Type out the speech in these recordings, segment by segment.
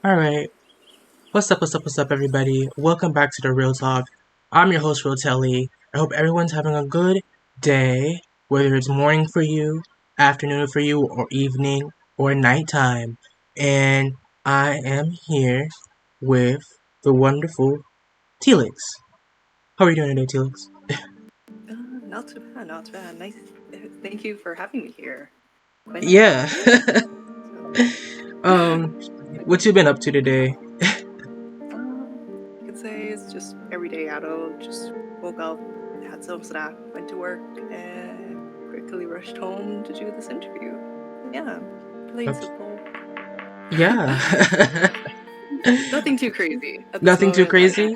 Alright, what's up, everybody? Welcome back to the Real Talk. I'm your host, RealTalk. I hope everyone's having a good day, whether it's morning for you, afternoon for you, or evening, or nighttime. And I am here with the wonderful Telixx. How are you doing today, Telixx? Not too bad, not too bad. Nice. Thank you for having me here, Quinn. Yeah. So, What you been up to today? I could say it's just everyday adult. Just woke up, had some snack, went to work, and quickly rushed home to do this interview. Yeah, plain simple. Yeah. Nothing too crazy at this Nothing too moment. crazy?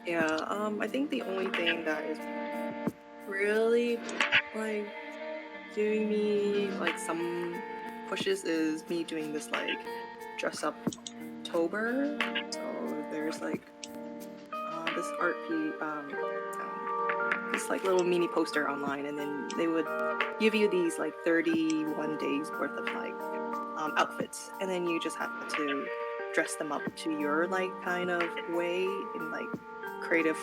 I think the only thing that is really like giving me like some pushes is me doing this like dress up October. So there's like this this like little mini poster online, and then they would give you these like 31 days worth of like outfits, and then you just have to dress them up to your like kind of way in like creatively,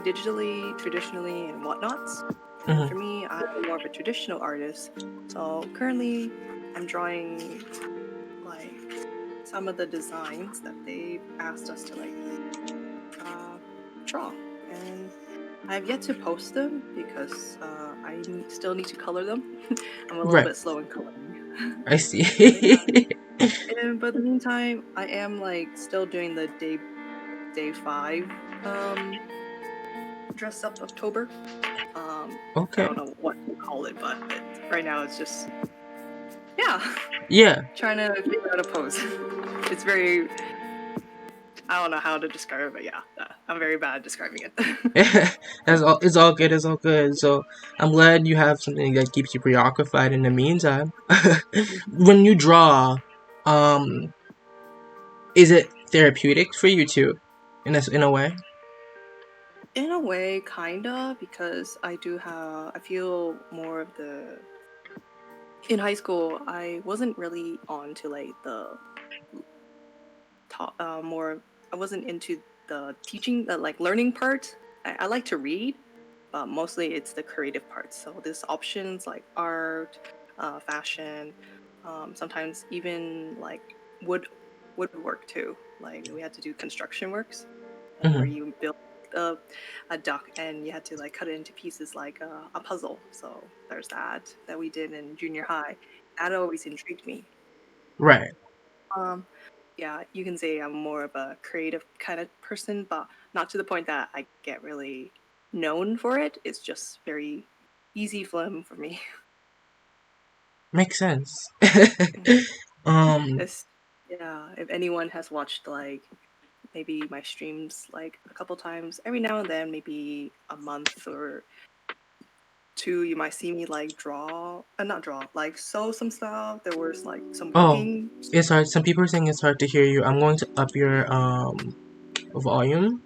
digitally, traditionally, and whatnots. And for me, I'm more of a traditional artist, so currently I'm drawing like some of the designs that they've asked us to like draw, and I've yet to post them because I still need to color them. I'm a little Right. bit slow in coloring. I see. But in the meantime, I am like still doing the day 5 dress up October. Okay. I don't know what to call it, but right now it's just Yeah. trying to figure out a pose. It's very, I don't know how to describe it, but yeah, I'm very bad at describing it. It's all good. It's all good. So I'm glad you have something that keeps you preoccupied in the meantime. When you draw, um, is it therapeutic for you too, in a way? In a way, kinda, because I feel more of in high school, I wasn't really on to like the more, I wasn't into the teaching, the like learning part. I like to read, but mostly it's the creative part. So there's options like art, fashion, sometimes even like woodwork too. Like we had to do construction works where Mm-hmm. you build a duck and you had to like cut it into pieces like a puzzle. So there's that we did in junior high. That always intrigued me. Right. Um, yeah, you can say I'm more of a creative kind of person, but not to the point that I get really known for it. It's just very easy phlegm for me. Makes sense. um. If anyone has watched like maybe my streams like a couple times, every now and then, maybe a month or two, you might see me like not draw, like sew some stuff. There was like some Oh, cooking. it's hard. Some people are saying it's hard to hear you. I'm going to up your volume.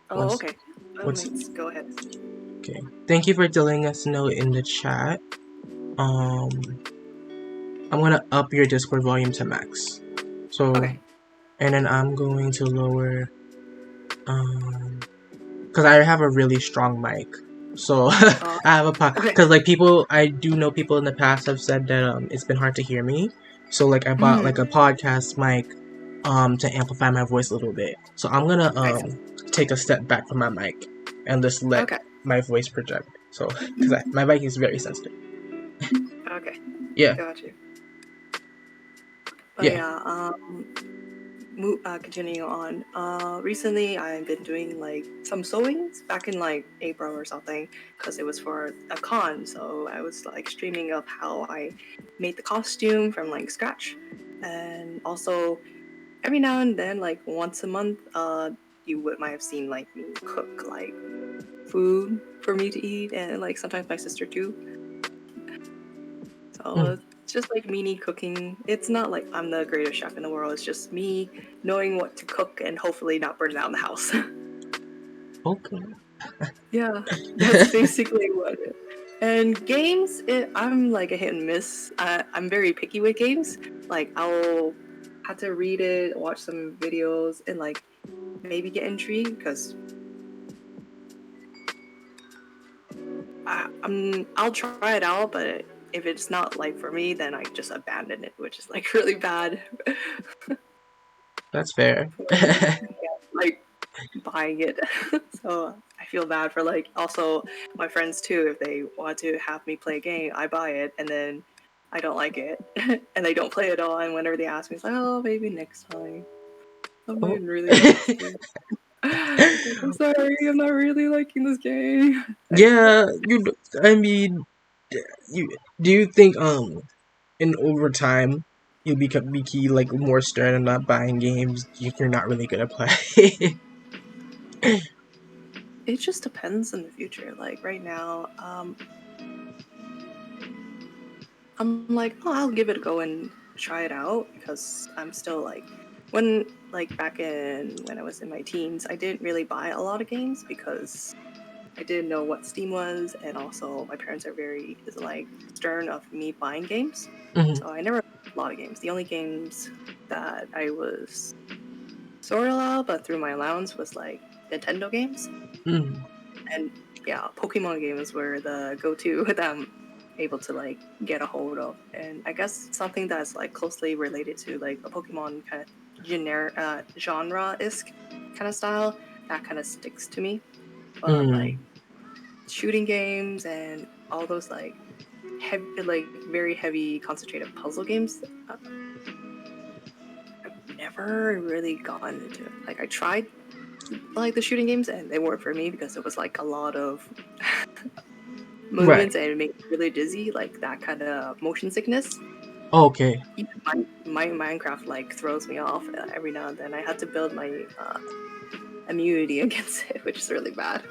Oh, Once. okay. What's Let's go ahead. okay? Thank you for letting us know in the chat. Um, I'm gonna up your Discord volume to max. So, Okay. and then I'm going to lower, because I have a really strong mic. So I have a Okay. because like I do know people in the past have said that it's been hard to hear me. So like I bought like a podcast mic, to amplify my voice a little bit. So I'm gonna take a step back from my mic and just let Okay. my voice project. So because my mic is very sensitive. Okay. Yeah. Got you. But Yeah. yeah, continuing on. Recently I've been doing like some sewings back in like April or something because it was for a con. So I was like streaming of how I made the costume from like scratch, and also every now and then, like once a month, might have seen like me cook like food for me to eat, and like sometimes my sister too. So Mm. it's just like mini cooking. It's not like I'm the greatest chef in the world. It's just me knowing what to cook and hopefully not burn down the house. Okay. Yeah, that's basically what it is. And games, I'm like a hit and miss. I'm very picky with games. Like I'll have to read it, watch some videos, and like maybe get intrigued because I'll try it out, but if it's not like for me, then I just abandon it, which is like really bad. That's fair. Like buying it. So I feel bad for like also my friends too. If they want to have me play a game, I buy it and then I don't like it and they don't play it all. And whenever they ask me, it's like, oh, maybe next time. I'm Oh. being really nasty. It's like, I'm sorry, I'm not really liking this game. Yeah, I mean, you do you think in over time you'll be key like more stern and not buying games you're not really gonna play? It just depends in the future. Like right now, I'm like, oh, I'll give it a go and try it out because I'm still like, when like back in when I was in my teens, I didn't really buy a lot of games because I didn't know what Steam was, and also my parents are very like stern of me buying games, Mhm. so I never bought a lot of games. The only games that I was sort of allowed, but through my allowance, was like Nintendo games. Mm. And yeah, Pokemon games were the go-to that I'm able to like get a hold of, and I guess something that's like closely related to like a Pokemon kind of generic genre-esque kind of style that kind of sticks to me. But like Mm. shooting games and all those like heavy, like very heavy concentrated puzzle games, I've never really gotten into it. Like I tried like the shooting games and they weren't for me because it was like a lot of Right. movements and it made me really dizzy, like that kind of motion sickness. Okay. Even my Minecraft like throws me off every now and then. I had to build my immunity against it, which is really bad.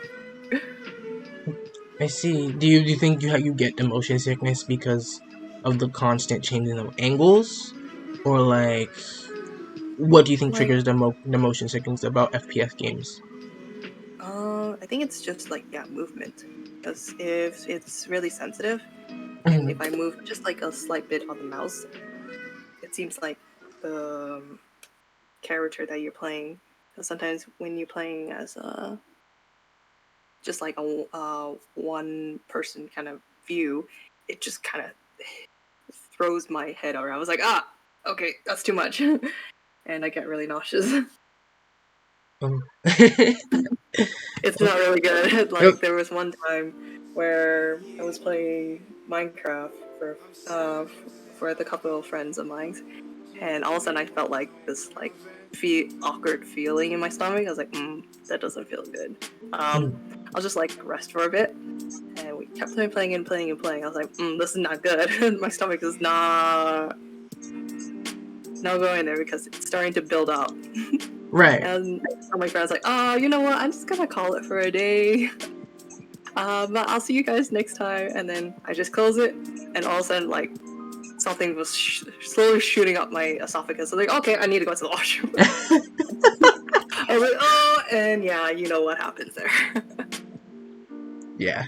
I see. Do you think you get the motion sickness because of the constant changing of angles, or like what do you think Like, triggers the motion sickness about FPS games? I think it's just like yeah, movement. Because if it's really sensitive, and if Mhm. I move just like a slight bit on the mouse, it seems like the character that you're playing. Because sometimes when you're playing as a just like a one person kind of view, it just kind of throws my head around. I was like, ah, okay, that's too much, and I get really nauseous. Um, It's not really good. oh, Like there was one time where I was playing Minecraft for uh for the couple of friends of mine, and all of a sudden I felt like this like awkward feeling in my stomach. I was like, that doesn't feel good. mm, I'll just like rest for a bit, and we kept playing and playing and playing. I was like, this is not good. My stomach is not going there because it's starting to build up. right. And I tell my friends like, oh, you know what? I'm just gonna call it for a day. But I'll see you guys next time. And then I just close it, and all of a sudden, like something was slowly shooting up my esophagus. So like, okay, I need to go to the washroom. I was like, oh, and yeah, you know what happens there. Yeah.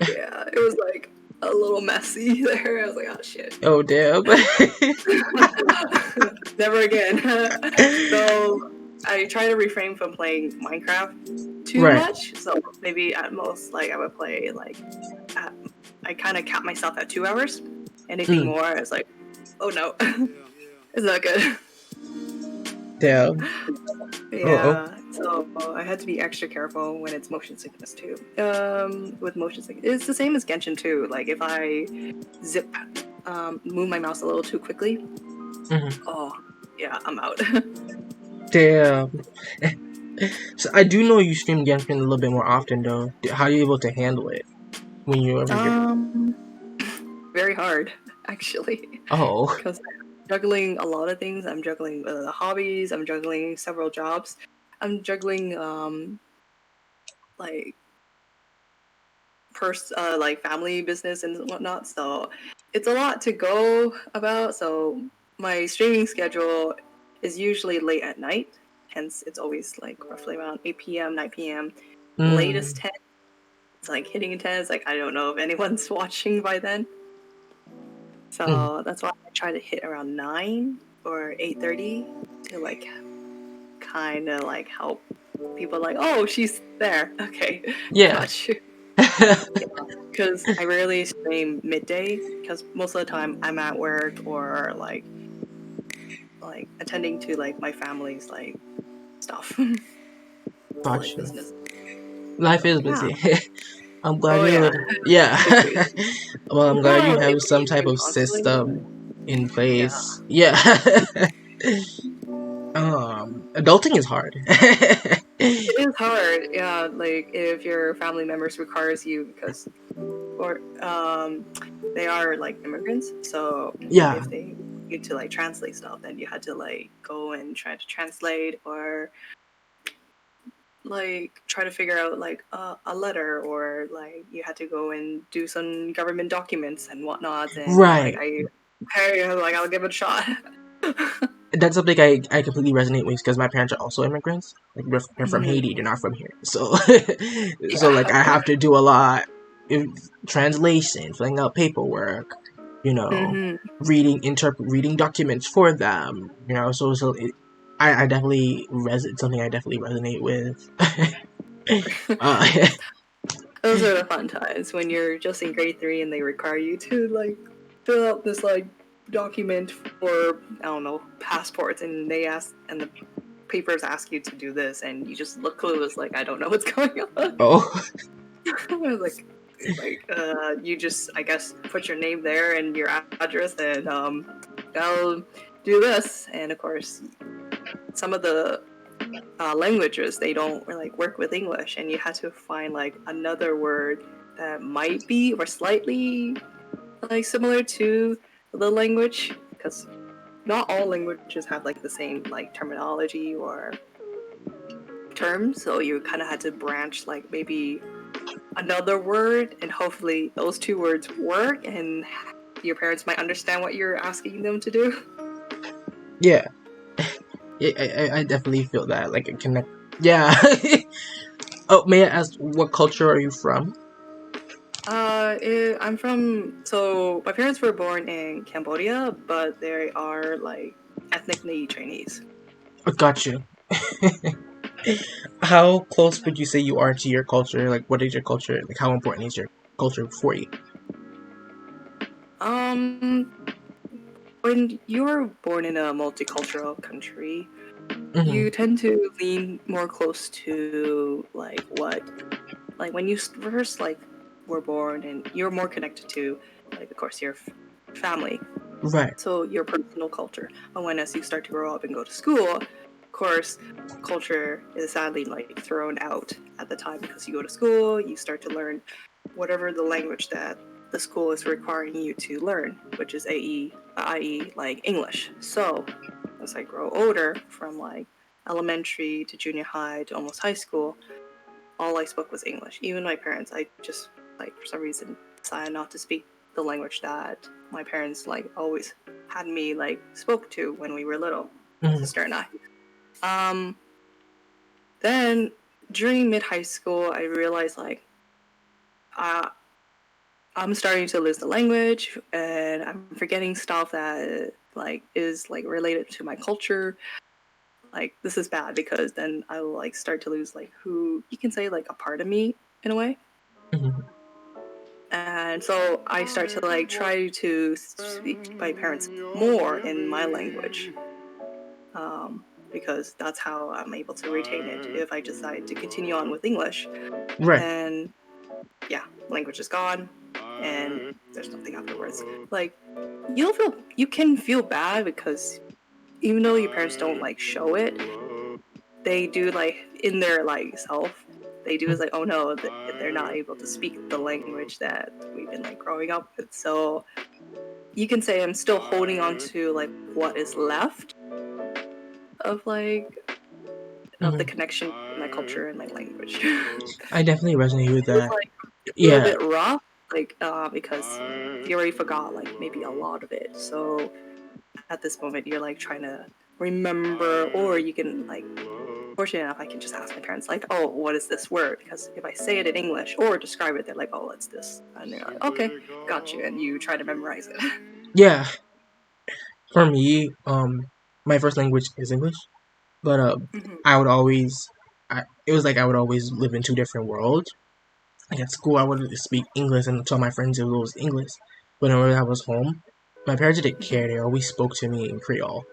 Yeah, it was like a little messy there. I was like, oh shit. Oh damn. Never again. So I try to refrain from playing Minecraft too Right. much. So maybe at most, like I would play like I kind of cap myself at 2 hours. Anything Mm, more, it's like, oh no, it's not good. damn. Oh. Yeah, so I had to be extra careful when it's motion sickness too. With motion sickness, it's the same as Genshin too. Like if I zip, move my mouse a little too quickly, Oh, yeah, I'm out. Damn. So I do know you stream Genshin a little bit more often though. How are you able to handle it when you ever get? um, very hard actually, Oh. because I'm juggling a lot of things. I'm juggling hobbies. I'm juggling several jobs. I'm juggling like like family business and whatnot. So it's a lot to go about. So my streaming schedule is usually late at night. Hence, it's always like roughly around 8 p.m., 9 p.m. Latest Mm. 10. It's like hitting 10. It's like I don't know if anyone's watching by then. Mm. So that's why I try to hit around 9 or 8:30 to like kind of like help people like, oh, she's there. Okay, Yeah. got you. Because I rarely stream midday because most of the time I'm at work or like attending to like my family's like stuff or like Gotcha. business. Life So is yeah. busy. I'm glad Oh yeah. you're. Yeah. Busy. Well, I'm It's glad you not have able to some type stream of constantly. system in Yeah. place. Yeah. Adulting is hard. It is hard. Yeah, like if your family members requires you because or they are like immigrants, so Yeah. if they need to like translate stuff, then you had to like go and try to translate or like try to figure out like a letter or like you had to go and do some government documents and whatnot and like Right. I'll give it a shot. That's something I completely resonate with because my parents are also immigrants. Like they're from Mhm. Haiti, they're not from here. So, so like Yeah. I have to do a lot of translation, filling out paperwork, Hmm. reading documents for them. I definitely it's something I definitely resonate with. uh, Those are the fun times when you're just in grade 3 and they require you to like fill out this like document for I don't know passports and they ask and the papers ask you to do this and you just look clueless like I don't know what's going on. oh, I was you just I guess put your name there and your address and I'll do this and of course some of the languages they don't like work with English and you had to find like another word that might be or slightly like similar to the language because not all languages have like the same like terminology or terms so you kind of had to branch like maybe another word and hopefully those two words work and your parents might understand what you're asking them to do. yeah. I definitely feel that. Like, it connect. Yeah. Oh, may I ask, what culture are you from? I'm from. So my parents were born in Cambodia, but they are like ethnically Chinese. I got you. How close would you say you are to your culture? Like, what is your culture? Like, how important is your culture for you? Um, when you're born in a multicultural country, Mm-hmm. you tend to lean more close to like when you first like were born, and you're more connected to like of course your family, Right. so your personal culture. But when as you start to grow up and go to school, of course, culture is sadly like thrown out at the time because you go to school, you start to learn whatever the language that the school is requiring you to learn, which is i.e., like English. So as I grow older, from like elementary to junior high to almost high school, all I spoke was English. Even my parents, I just like for some reason decided not to speak the language that my parents like always had me like spoke to when we were little, my Mm-hmm. sister and I. Um, then during mid high school, I realized like uh, I'm starting to lose the language and I'm forgetting stuff that like is like related to my culture. Like this is bad because then I will like start to lose like who you can say like a part of me in a way. Mm-hmm. And so I start to like try to speak to my parents more in my language, because that's how I'm able to retain it. If I decide to continue on with English, Right. then yeah, language is gone. and there's nothing afterwards. Like you can feel bad because even though your parents don't like show it, they do like in their like self. They do is like, oh no, they're not able to speak the language that we've been like growing up with. So you can say I'm still holding on to like what is left of like of the Mhm. connection between my culture and my language. I definitely resonate with It was that. like a little Yeah. bit rough, like because you already forgot like maybe a lot of it. So at this moment, you're like trying to remember, or you can like. Fortunate enough, I can just ask my parents like, "Oh, what is this word?" Because if I say it in English or describe it, they're like, "Oh, it's this," and they're like, "Okay, got you," and you try to memorize it. Yeah. For me, my first language is English, but Mhm, I would always, it was like I would always live in two different worlds. Like at school, I would speak English and tell my friends it was English. But whenever I was home, my parents didn't mhm, care. They always spoke to me in Creole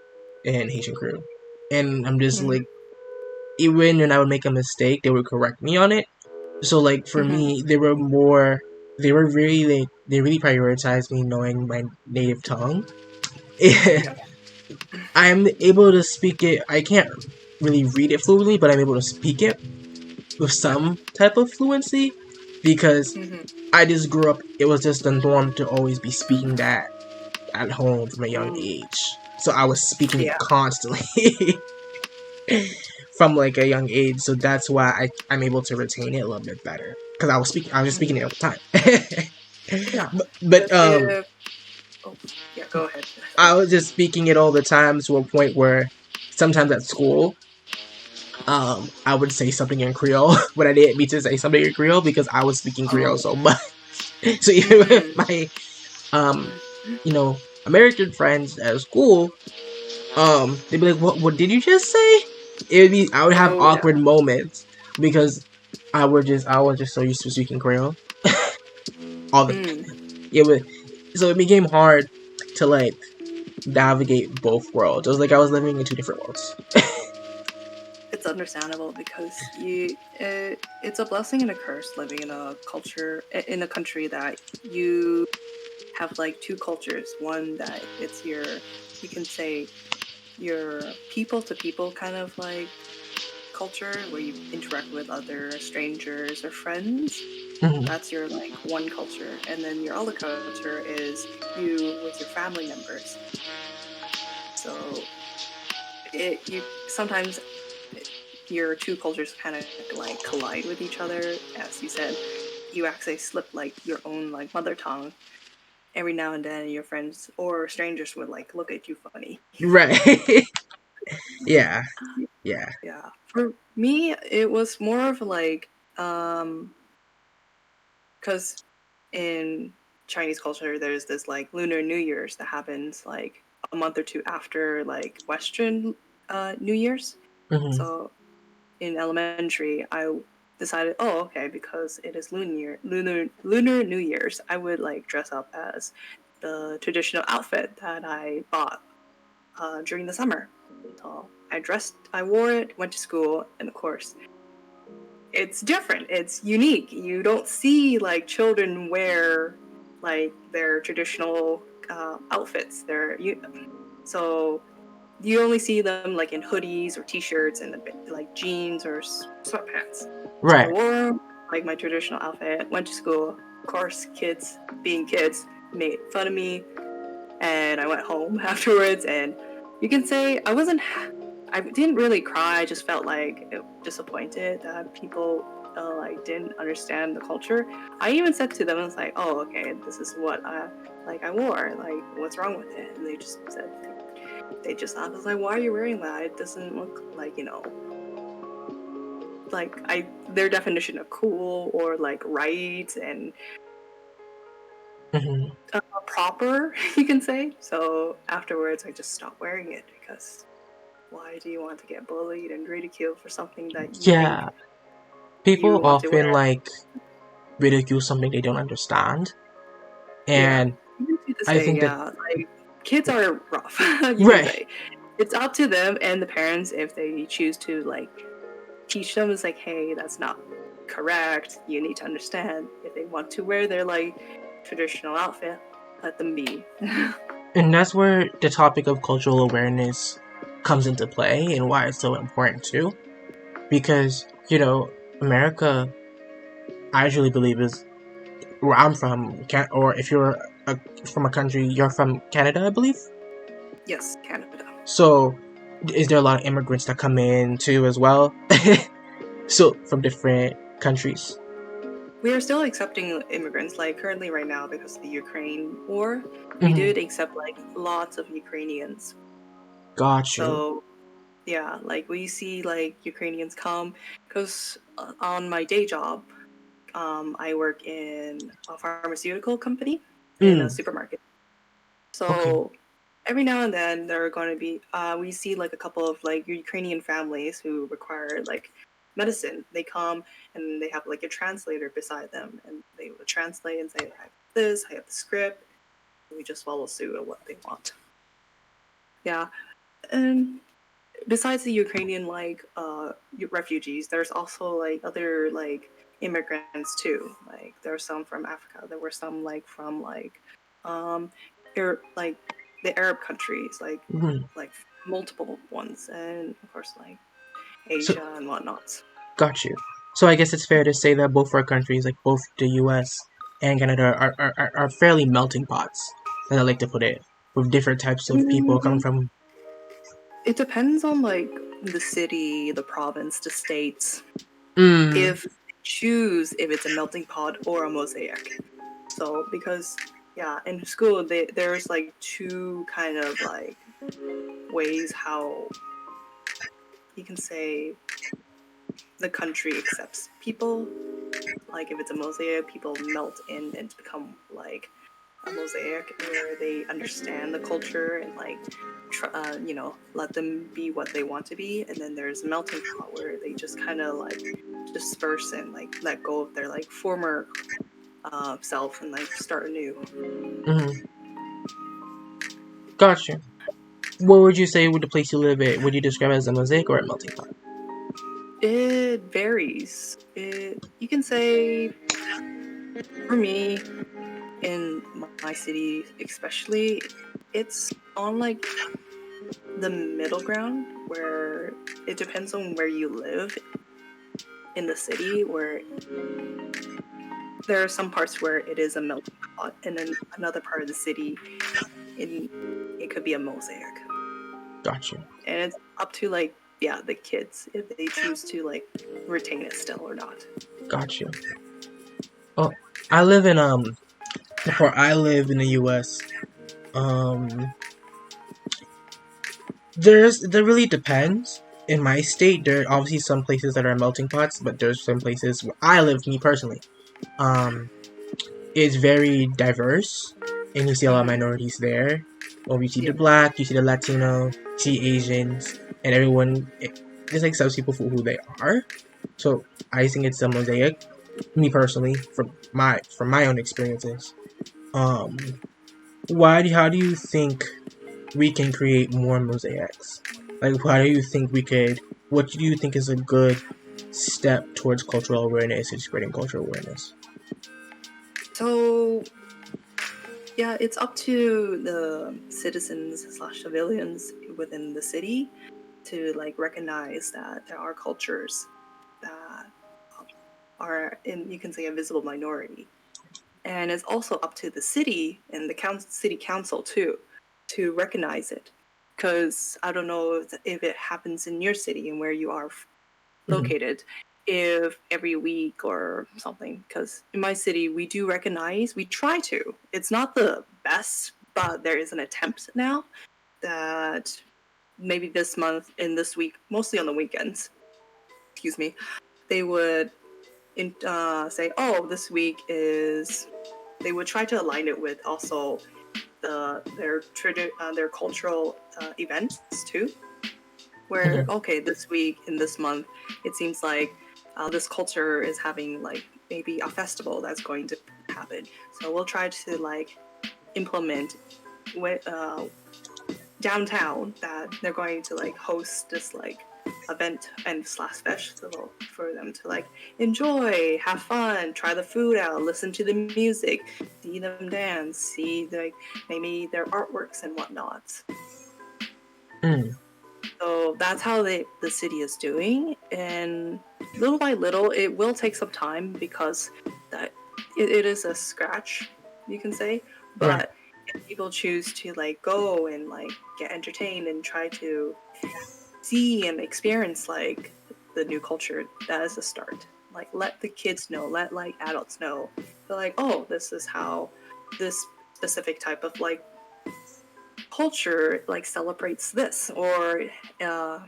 and Haitian Creole. And I'm just mhm, like, even when I would make a mistake, they would correct me on it. So like for mhm. me, they really prioritized me knowing my native tongue. Yeah. I'm able to speak it. I can't really read it fluently, but I'm able to speak it with Yeah. some type of fluency because Mhm. I just grew up. It was just the norm to always be speaking that at home from a young Mm. age. So I was speaking it Yeah. constantly from like a young age. So that's why I'm able to retain it a little bit better because I was just Mhm. speaking it all the time. Yeah. but Because if oh yeah, go ahead. I Sorry. was just speaking it all the time to a point where sometimes at school, I would say something in Creole when I didn't mean to say something in Creole because I was speaking Creole Oh. so much. So even with Mhm. my, um, you know, American friends at school, they'd be like, what did you just say?" I would have Oh yeah. awkward moments because I was just so used to speaking Creole. All the, Mm. it would, so it became hard to like navigate both worlds. It was like I was living in two different worlds. It's understandable because it's a blessing and a curse living in a culture in a country that you have like two cultures. One that it's your you can say your people to people kind of like culture where you interact with other strangers or friends. Mhm. That's your like one culture, and then your other culture is you with your family members. So it you sometimes your two cultures kind of like collide with each other. As you said, you actually slip like your own like mother tongue every now and then. Your friends or strangers would like look at you funny. Right. Yeah. Yeah. Yeah, for me, it was more of like um, because in Chinese culture, there's this like Lunar New Year's that happens like a month or two after like Western New Year's. Hmm. So in elementary, I decided, oh, okay, because it is lunar New Year's, I would like dress up as the traditional outfit that I bought during the summer. So I wore it, went to school, and of course, it's different. It's unique. You don't see like children wear like their traditional outfits. So you only see them like in hoodies or t-shirts and a bit like jeans or sweatpants. So I Right. wore like my traditional outfit, went to school. Of course, kids being kids made fun of me, and I went home afterwards. And you can say I didn't really cry. I just felt like disappointed that people like didn't understand the culture. I even said to them, I was like, "Oh, okay, this is what I wore. Like, what's wrong with it?" And they just said they just thought, I was like, "Why are you wearing that? It doesn't look like like I their definition of cool or like right and Hmm. proper, you can say." So afterwards, I just stopped wearing it because why do you want to get bullied and ridiculed for something that you Yeah. think you People want to often wear? like ridicule something they don't understand, Yeah, and you can to I say, think that yeah, like kids are rough. You can right. say it's up to them and the parents if they choose to like teach them. It's like, hey, that's not correct. You need to understand if they want to wear their like traditional outfit, let them be. And that's where the topic of cultural awareness comes into play and why it's so important too. Because, America, I actually believe is where I'm from, or if you're from a country, you're from Canada, I believe. Yes, Canada. So, is there a lot of immigrants that come in too as well? So, from different countries. We are still accepting immigrants, like currently right now because of the Ukraine war. We Mm-hmm. did accept like lots of Ukrainians. Got you. So yeah, like we see like Ukrainians come because on my day job, I work in a pharmaceutical company in a supermarket. So Okay. every now and then there are going to be we see like a couple of like Ukrainian families who require like medicine. They come and they have like a translator beside them, and they will translate and say, "I have this, I have the script." We just follow suit of what they want. Yeah, and besides the Ukrainian like refugees, there's also like other like immigrants too. Like there are some from Africa. There were some like from um like the Arab countries, Mm-hmm. like multiple ones, and of course like So, Asia and whatnot. got you. So I guess it's fair to say that both our countries, like both the U.S. and Canada, are fairly melting pots, as I like to put it, with different types of people coming Mm, from. it depends on like the city, the province, the states. Mm, If choose if it's a melting pot or a mosaic. So because yeah, in school there's like two kind of like ways how you can say the country accepts people. Like if it's a mosaic, people melt in and become like a mosaic where they understand the culture and like let them be what they want to be. And then there's a melting pot where they just kind of like disperse and like let go of their like former self and like start anew. mm, got you. What would you say would the place you live in? Would you describe it as a mosaic or a melting pot? It varies. You can say for me in my city especially, it's on like the middle ground where it depends on where you live in the city, where there are some parts where it is a melting pot, and then another part of the city, in it could be a mosaic, Got you. and it's up to like the kids if they choose to like retain it still or not. Got you. Oh, I live in before I live in the U.S. Um, there really depends. In my state, there are obviously some places that are melting pots, but there's some places where I live, me personally. Um, it's very diverse, and you see a lot of Mm-hmm. minorities there. You see the Yep. black, you see the Latino, you see Asians, and everyone just accepts people for who they are. So I think it's a mosaic. Me personally, from my own experiences. Um, how do you think we can create more mosaics? Like, how do you think we could? What do you think is a good step towards cultural awareness and spreading cultural awareness? So yeah, it's up to the citizens slash civilians within the city to like recognize that there are cultures that are in, you can say, a visible minority, and it's also up to the city and the city council too to recognize it, because I don't know if it happens in your city and where you are Mm-hmm. located, if every week or something, because in my city we try to, it's not the best, but there is an attempt now that maybe this month and this week, mostly on the weekends, excuse me, they would say, oh, this week is, they would try to align it with also their cultural events too, where Mm-hmm. okay, this week in this month it seems like this culture is having like maybe a festival that's going to happen, so we'll try to like implement downtown that they're going to like host this like event and slash festival for them to like enjoy, have fun, try the food out, listen to the music, see them dance, see like maybe their artworks and whatnot. Mm. So that's how the city is doing, and little by little, it will take some time because that it is a scratch, you can say. Right. But if people choose to like go and like get entertained and try to see and experience like the new culture, that is a start. Like let the kids know, let like adults know. They're like, oh, this is how this specific type of like culture like celebrates this, or uh,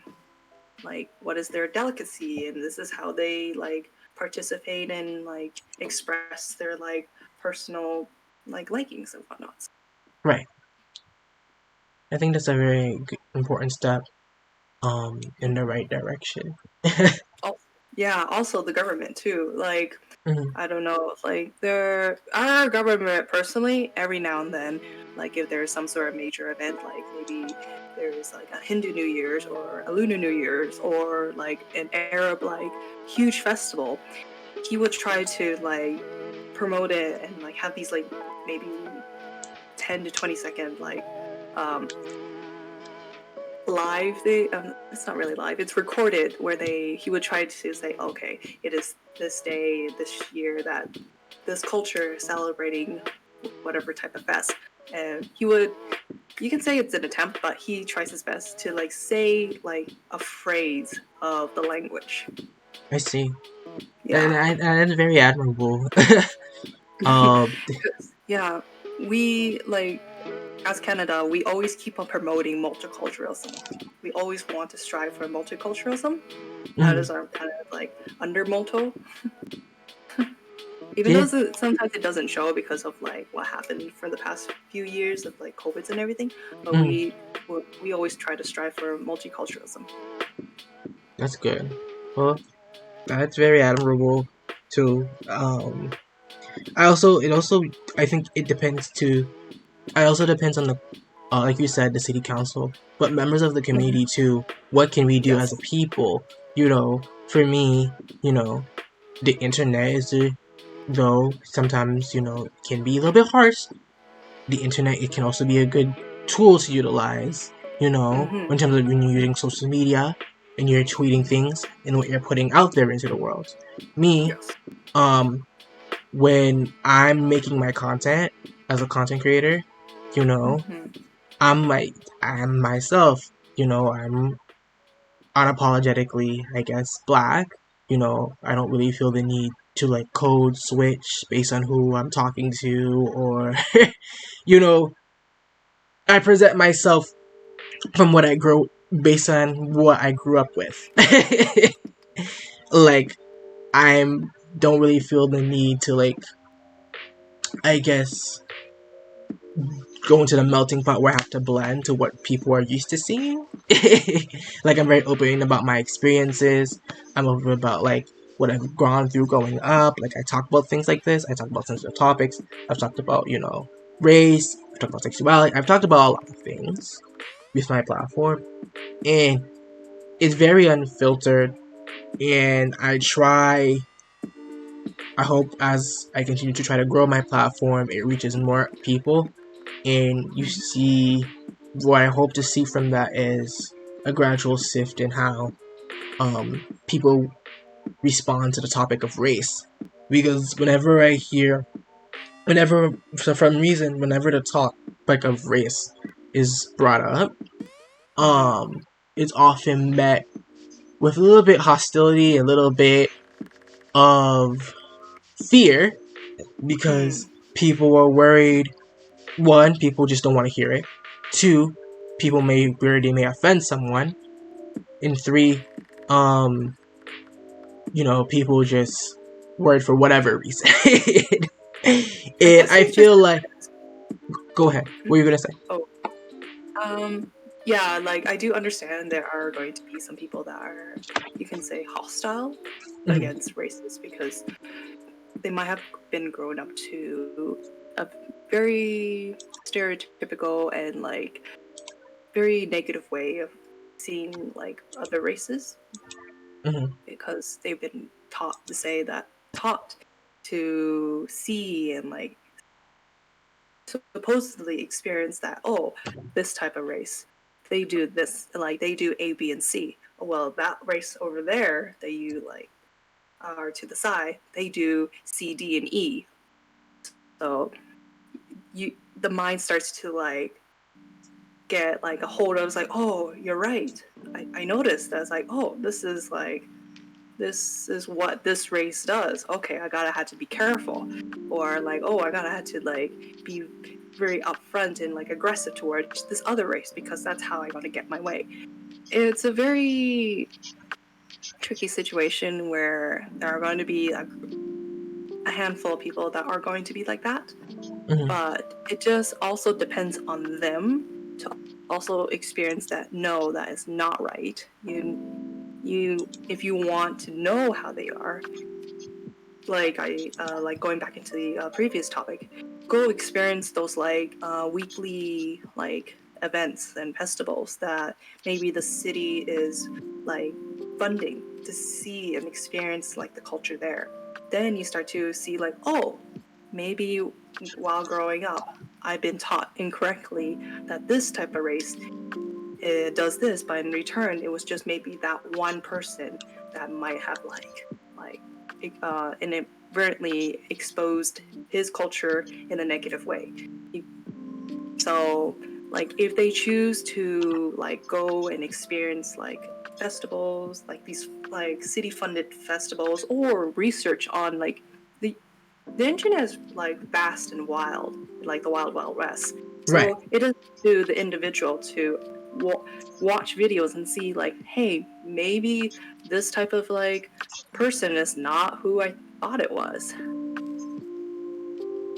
like what is their delicacy, and this is how they like participate and like express their like personal like likings and whatnot. Right. I think that's a very important step in the right direction. Oh, yeah, also the government too. Like Mhm. I don't know, like our government personally, every now and then, like if there's some sort of major event, like maybe there's like a Hindu New Year's or a Lunar New Year's or like an Arab like huge festival, he would try to like promote it and like have these like maybe 10 to 20 second like um live they it's not really live, it's recorded, where he would try to say, okay, it is this day this year that this culture is celebrating whatever type of fest, and he would, you can say it's an attempt, but he tries his best to like say like a phrase of the language. I see. Yeah. And that's very admirable. um, Yeah, we like as Canada, we always keep on promoting multiculturalism. We always want to strive for multiculturalism. That mhm. is our kind of like under motto. Even Yeah, though sometimes it doesn't show because of like what happened for the past few years of like COVIDs and everything, but mhm. we always try to strive for multiculturalism. That's good. Well, that's very admirable too. I think it depends too. I also depends on the, like you said, the city council, but members of the Mhm. community too. What can we do as Yes. a people? For me, the internet though sometimes can be a little bit harsh. The internet, it can also be a good tool to utilize. Mm-hmm. In terms of when you're using social media and you're tweeting things and what you're putting out there into the world. Me, Yes. um, when I'm making my content as a content creator, you know, Mm-hmm. I'm like I'm myself. I'm unapologetically, I guess, black. I don't really feel the need to like code switch based on who I'm talking to, or you know, I present myself from what I grow based on what I grew up with. Like I'm don't really feel the need to like, I guess, go into the melting pot where I have to blend to what people are used to seeing. Like I'm very open about my experiences. I'm open about like what I've gone through growing up. Like I talk about things like this. I talk about sensitive topics. I've talked about, race. I've talked about sexuality. I've talked about a lot of things with my platform. And it's very unfiltered. And I hope as I continue to try to grow my platform, it reaches more people. And you Mm-hmm. see, what I hope to see from that is a gradual shift in how people respond to the topic of race. Because for some reason, whenever the topic of race is brought up, Mm-hmm. um, it's often met with a little bit hostility, a little bit of fear, because Mm. people are worried. One, people just don't want to hear it. Two, people may worry they may offend someone. And three, um, people just worried for whatever reason. I And guess I it just feel like, depends. go ahead. What are you gonna say? Oh, yeah, like I do understand there are going to be some people that are, you can say, hostile Mhm. against races because they might have been grown up to a very stereotypical and like very negative way of seeing like other races, because they've been taught to see and like supposedly experience that, oh, this type of race, they do this, like they do A, B, and C. Well, that race over there that you like are to the side, they do C, D, and E. So the mind starts to like get like a hold of, it's like, oh, you're right. I noticed that. It's like, oh, this is what this race does. Okay, I gotta have to be careful, or like, oh, I gotta have to like be very upfront and like aggressive towards this other race because that's how I gotta get my way. It's a very tricky situation where there are going to be a handful of people that are going to be like that, but it just also depends on them to also experience that. No, that is not right. If you want to know how they are, like like going back into the previous topic, go experience those like weekly like events and festivals that maybe the city is like funding to see and experience like the culture there. Then you start to see like, oh, maybe while growing up I've been taught incorrectly that this type of race does this, but in return it was just maybe that one person that might have like inadvertently exposed his culture in a negative way. So like if they choose to like go and experience like festivals, like these like city funded festivals, or research on like the internet is like vast and wild, like the wild west. So Right. it is to the individual to watch videos and see like, hey, maybe this type of like person is not who I thought it was.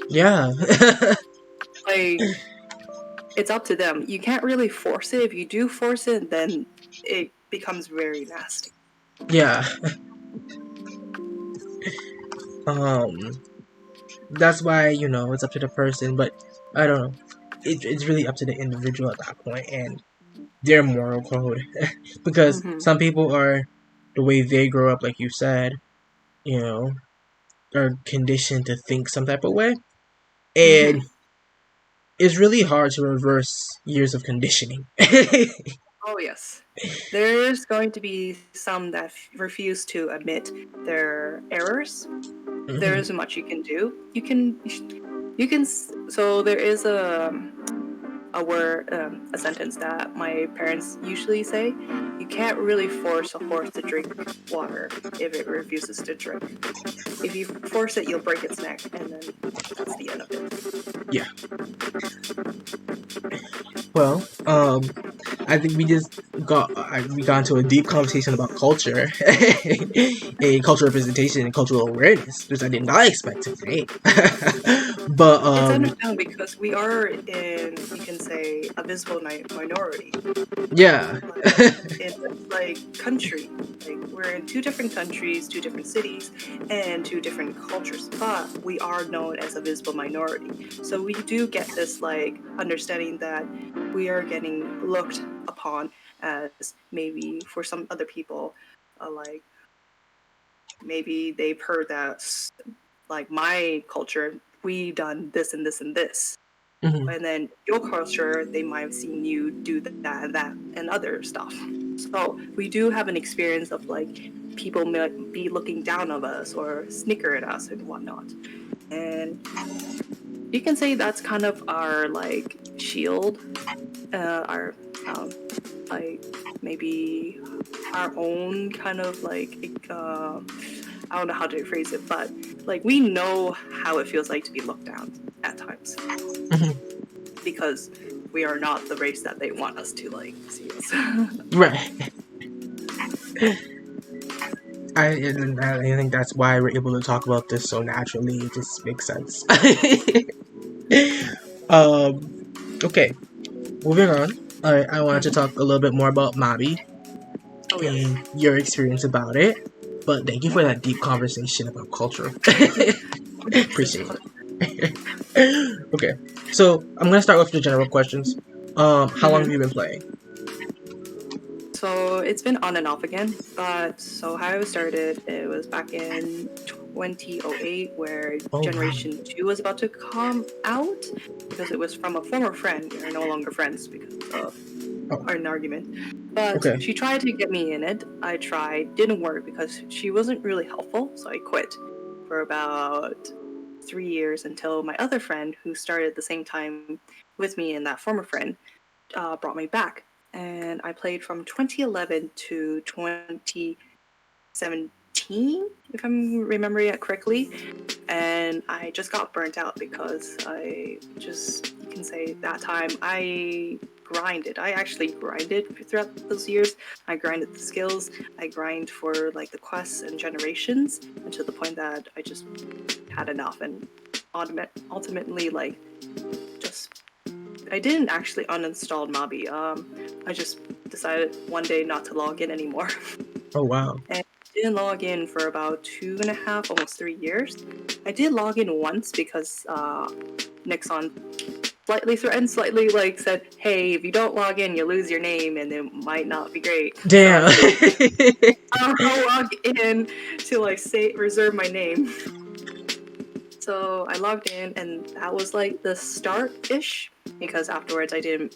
Yeah. Like, it's up to them. You can't really force it. If you do force it, then it becomes very nasty. Yeah. That's why, it's up to the person, but I don't know. It's really up to the individual at that point and their moral code. Because some people are, the way they grow up, like you said, are conditioned to think some type of way. And it's really hard to reverse years of conditioning. Oh, yes. There's going to be some that refuse to admit their errors. There isn't much you can do. You can. So there is a word, a sentence that my parents usually say: you can't really force a horse to drink water if it refuses to drink. If you force it, you'll break its neck, and then that's the end of it. Yeah. Well, I think we got into a deep conversation about culture, and cultural representation and cultural awareness, which I did not expect today. But it's understandable because we are in, you can say, a visible minority. Yeah. In like country, like we're in 2 different countries, 2 different cities, and 2 different cultures, but we are known as a visible minority. So we do get this like understanding that we are getting looked upon as, maybe for some other people, like maybe they've heard that like my culture, we done this and this and this. And then your culture, they might have seen you do that and that and other stuff. So we do have an experience of like people might be looking down on us or snicker at us and whatnot. And you can say that's kind of our like shield, our like maybe our own kind of like I don't know how to phrase it, but like we know how it feels like to be looked down at times. Because we are not the race that they want us to like see us. Right. I think that's why we're able to talk about this so naturally. It just makes sense. Okay, moving on. I wanted to talk a little bit more about Mabi and your experience about it. But thank you for that deep conversation about culture. Appreciate it. Okay, so I'm gonna start with the general questions. How long have you been playing? So it's been on and off again. But so how I started, it was back in 2008, where Oh wow. Generation 2 was about to come out because it was from a former friend. We are no longer friends because of Oh, an argument. But okay. she tried to get me in it. I tried, didn't work because she wasn't really helpful, so I quit for about 3 years until my other friend, who started at the same time with me and that former friend, brought me back. And I played from 2011 to 2017, if I'm remembering it correctly. And I just got burnt out because you can say that time I grinded. I actually grinded throughout those years. I grinded the skills. I grind for like the quests and generations, and to the point that I just had enough and ultimately like just I didn't actually uninstall Mabi. I just decided one day not to log in anymore. Oh wow. And didn't log in for about 2.5, almost 3 years. I did log in once because Nixon slightly threatened, slightly like said, "Hey, if you don't log in, you lose your name, and it might not be great." So I Damn. was like, "I'll log in to like say reserve my name." So I logged in, and that was like the start-ish, because afterwards I didn't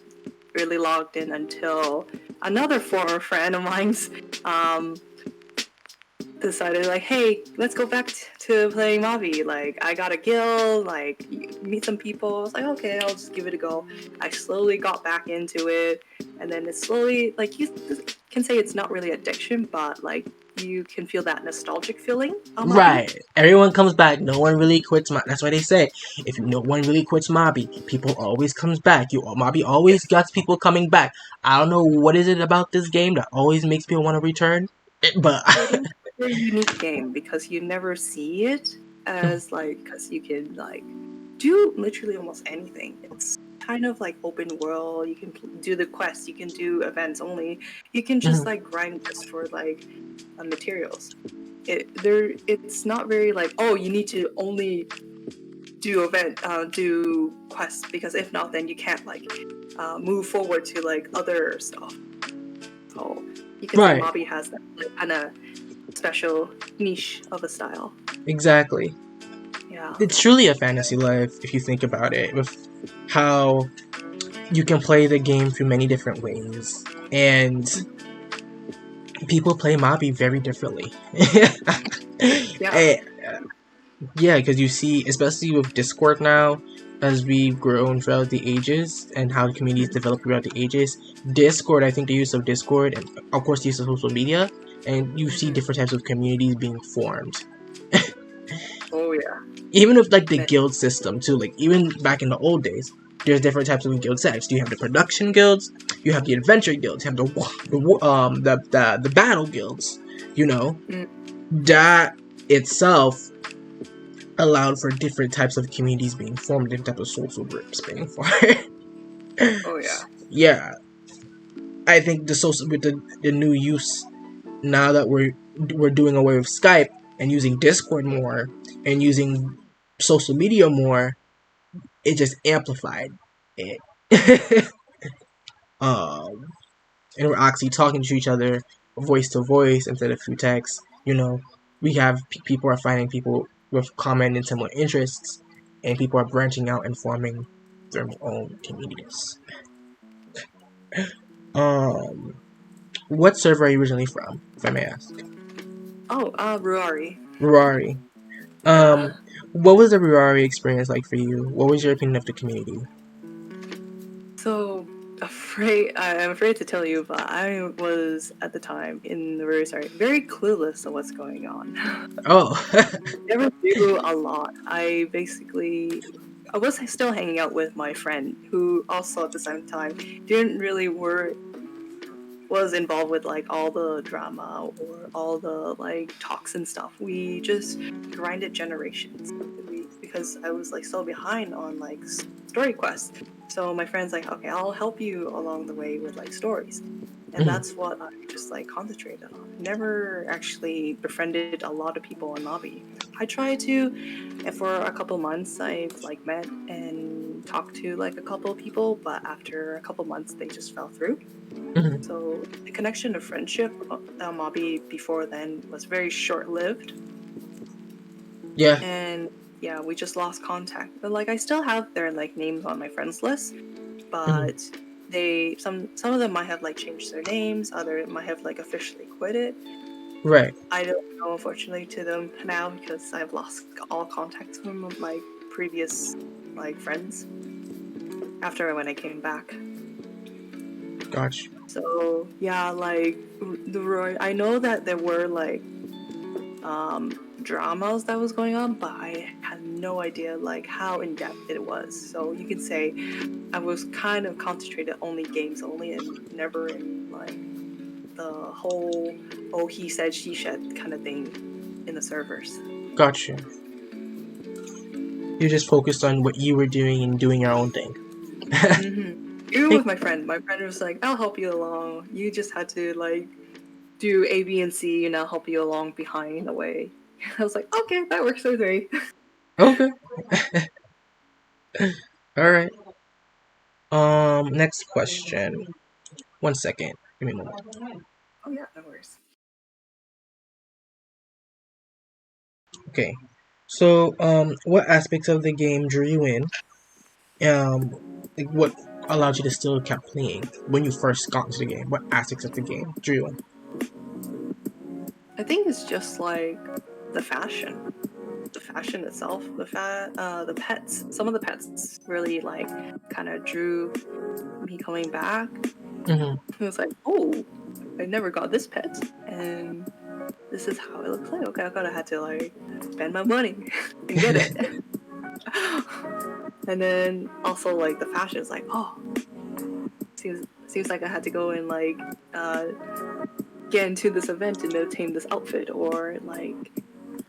really logged in until another former friend of mine's um, decided like, hey, let's go back to playing Mavi. Like, I got a guild, like, meet some people. I was like, okay, I'll just give it a go. I slowly got back into it, and then it's slowly, like, you can say it's not really addiction, but, like, you can feel that nostalgic feeling on Mavi. Right. Everyone comes back. No one really quits. That's why they say if no one really quits Mobby, people always comes back. Mobby always Yes. got people coming back. I don't know what is it about this game that always makes people want to return, but It is a very unique game because you never see it as, like, because you can, like, do literally almost anything. It's kind of like open world. You can do the quests, you can do events only. You can just like grind just for like materials. It's not very like, oh, you need to only do quests, because if not, then you can't like move forward to like other stuff. So you can say right, Mobby has that like, kind of special niche of a style. exactly. Yeah. It's truly a fantasy life if you think about it, with how you can play the game through many different ways, and people play Mobby very differently. Yeah. Eh, yeah, because you see, especially with Discord now, as we've grown throughout the ages and how communities develop throughout the ages, Discord, I think the use of Discord and of course the use of social media, and you see different types of communities being formed. Oh yeah. Even with like the guild system too, like even back in the old days, there's different types of guild sets. You have the production guilds, you have the adventure guilds, you have the battle guilds. You know, Mm. that itself allowed for different types of communities being formed, different types of social groups being formed. Oh yeah. Yeah, I think the social with the new use now that we're doing away with Skype and using Discord more and using social media more, it just amplified it. um, and we're actually talking to each other voice to voice instead of through text. You know, we have people are finding people with common and similar interests, and people are branching out and forming their own communities. Um, what server are you originally from, if I may ask? Oh, Ruari. Ruari. Um, Yeah. what was the Ruari experience like for you? What was your opinion of the community? So I'm afraid to tell you, but I was at the time in the very clueless of what's going on. Oh, Never knew a lot. I was still hanging out with my friend, who also at the same time didn't really was involved with like all the drama or all the like talks and stuff. We just grinded generations. because I was like so behind on like story quests. So my friend's like, okay, I'll help you along the way with like stories. And that's what I just like concentrated on. Never actually befriended a lot of people on Navi. I tried to, and for a couple months I've like met and talked to like a couple of people, but after a couple months they just fell through. So the connection of friendship on Mobby before then was very short-lived. Yeah. And yeah, we just lost contact. But like I still have their like names on my friends list, but they some of them might have like changed their names, others might have like officially quit it. Right. I don't know, unfortunately, to them now because I've lost all contact from my previous like friends after when I came back. Gotcha. So yeah, like I know that there were like dramas that was going on, but I had no idea like how in depth it was. So you can say I was kind of concentrated only games only and never in like the whole he said she said kind of thing in the servers. Gotcha. You just focused on what you were doing and doing your own thing. Even Hey, with my friend was like, I'll help you along. You just had to like do A, B, and C, and I'll help you along behind the way. I was like, okay, that works with me. okay. All right. Next question. 1 second. Give me a moment. Oh yeah, that works. Okay. So, what aspects of the game drew you in? Like what allowed you to still keep playing when you first got into the game? What aspects of the game drew you in? I think it's just like the fashion itself, the pets. Some of the pets really like kind of drew me coming back. Mm-hmm. It was like, oh, I never got this pet, and this is how it looks like. Okay, I gotta have to like spend my money and get it. And then also like the fashion is like, oh, seems like I had to go and like get into this event and obtain this outfit, or like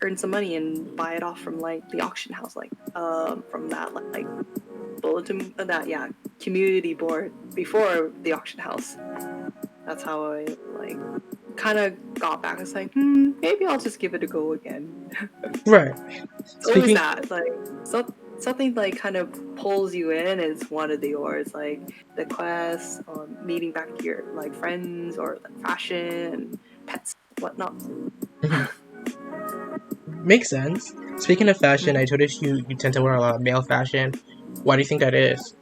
earn some money and buy it off from like the auction house, like from that like bulletin that community board before the auction house. That's how I like kind of got back. It's like, maybe I'll just give it a go again. Right. It's always Speaking. that like something like kind of pulls you in is one of the yours, like the quest or meeting back your like friends or like fashion, pets, whatnot. Makes sense. Speaking of fashion, I noticed you tend to wear a lot of male fashion. Why do you think that is?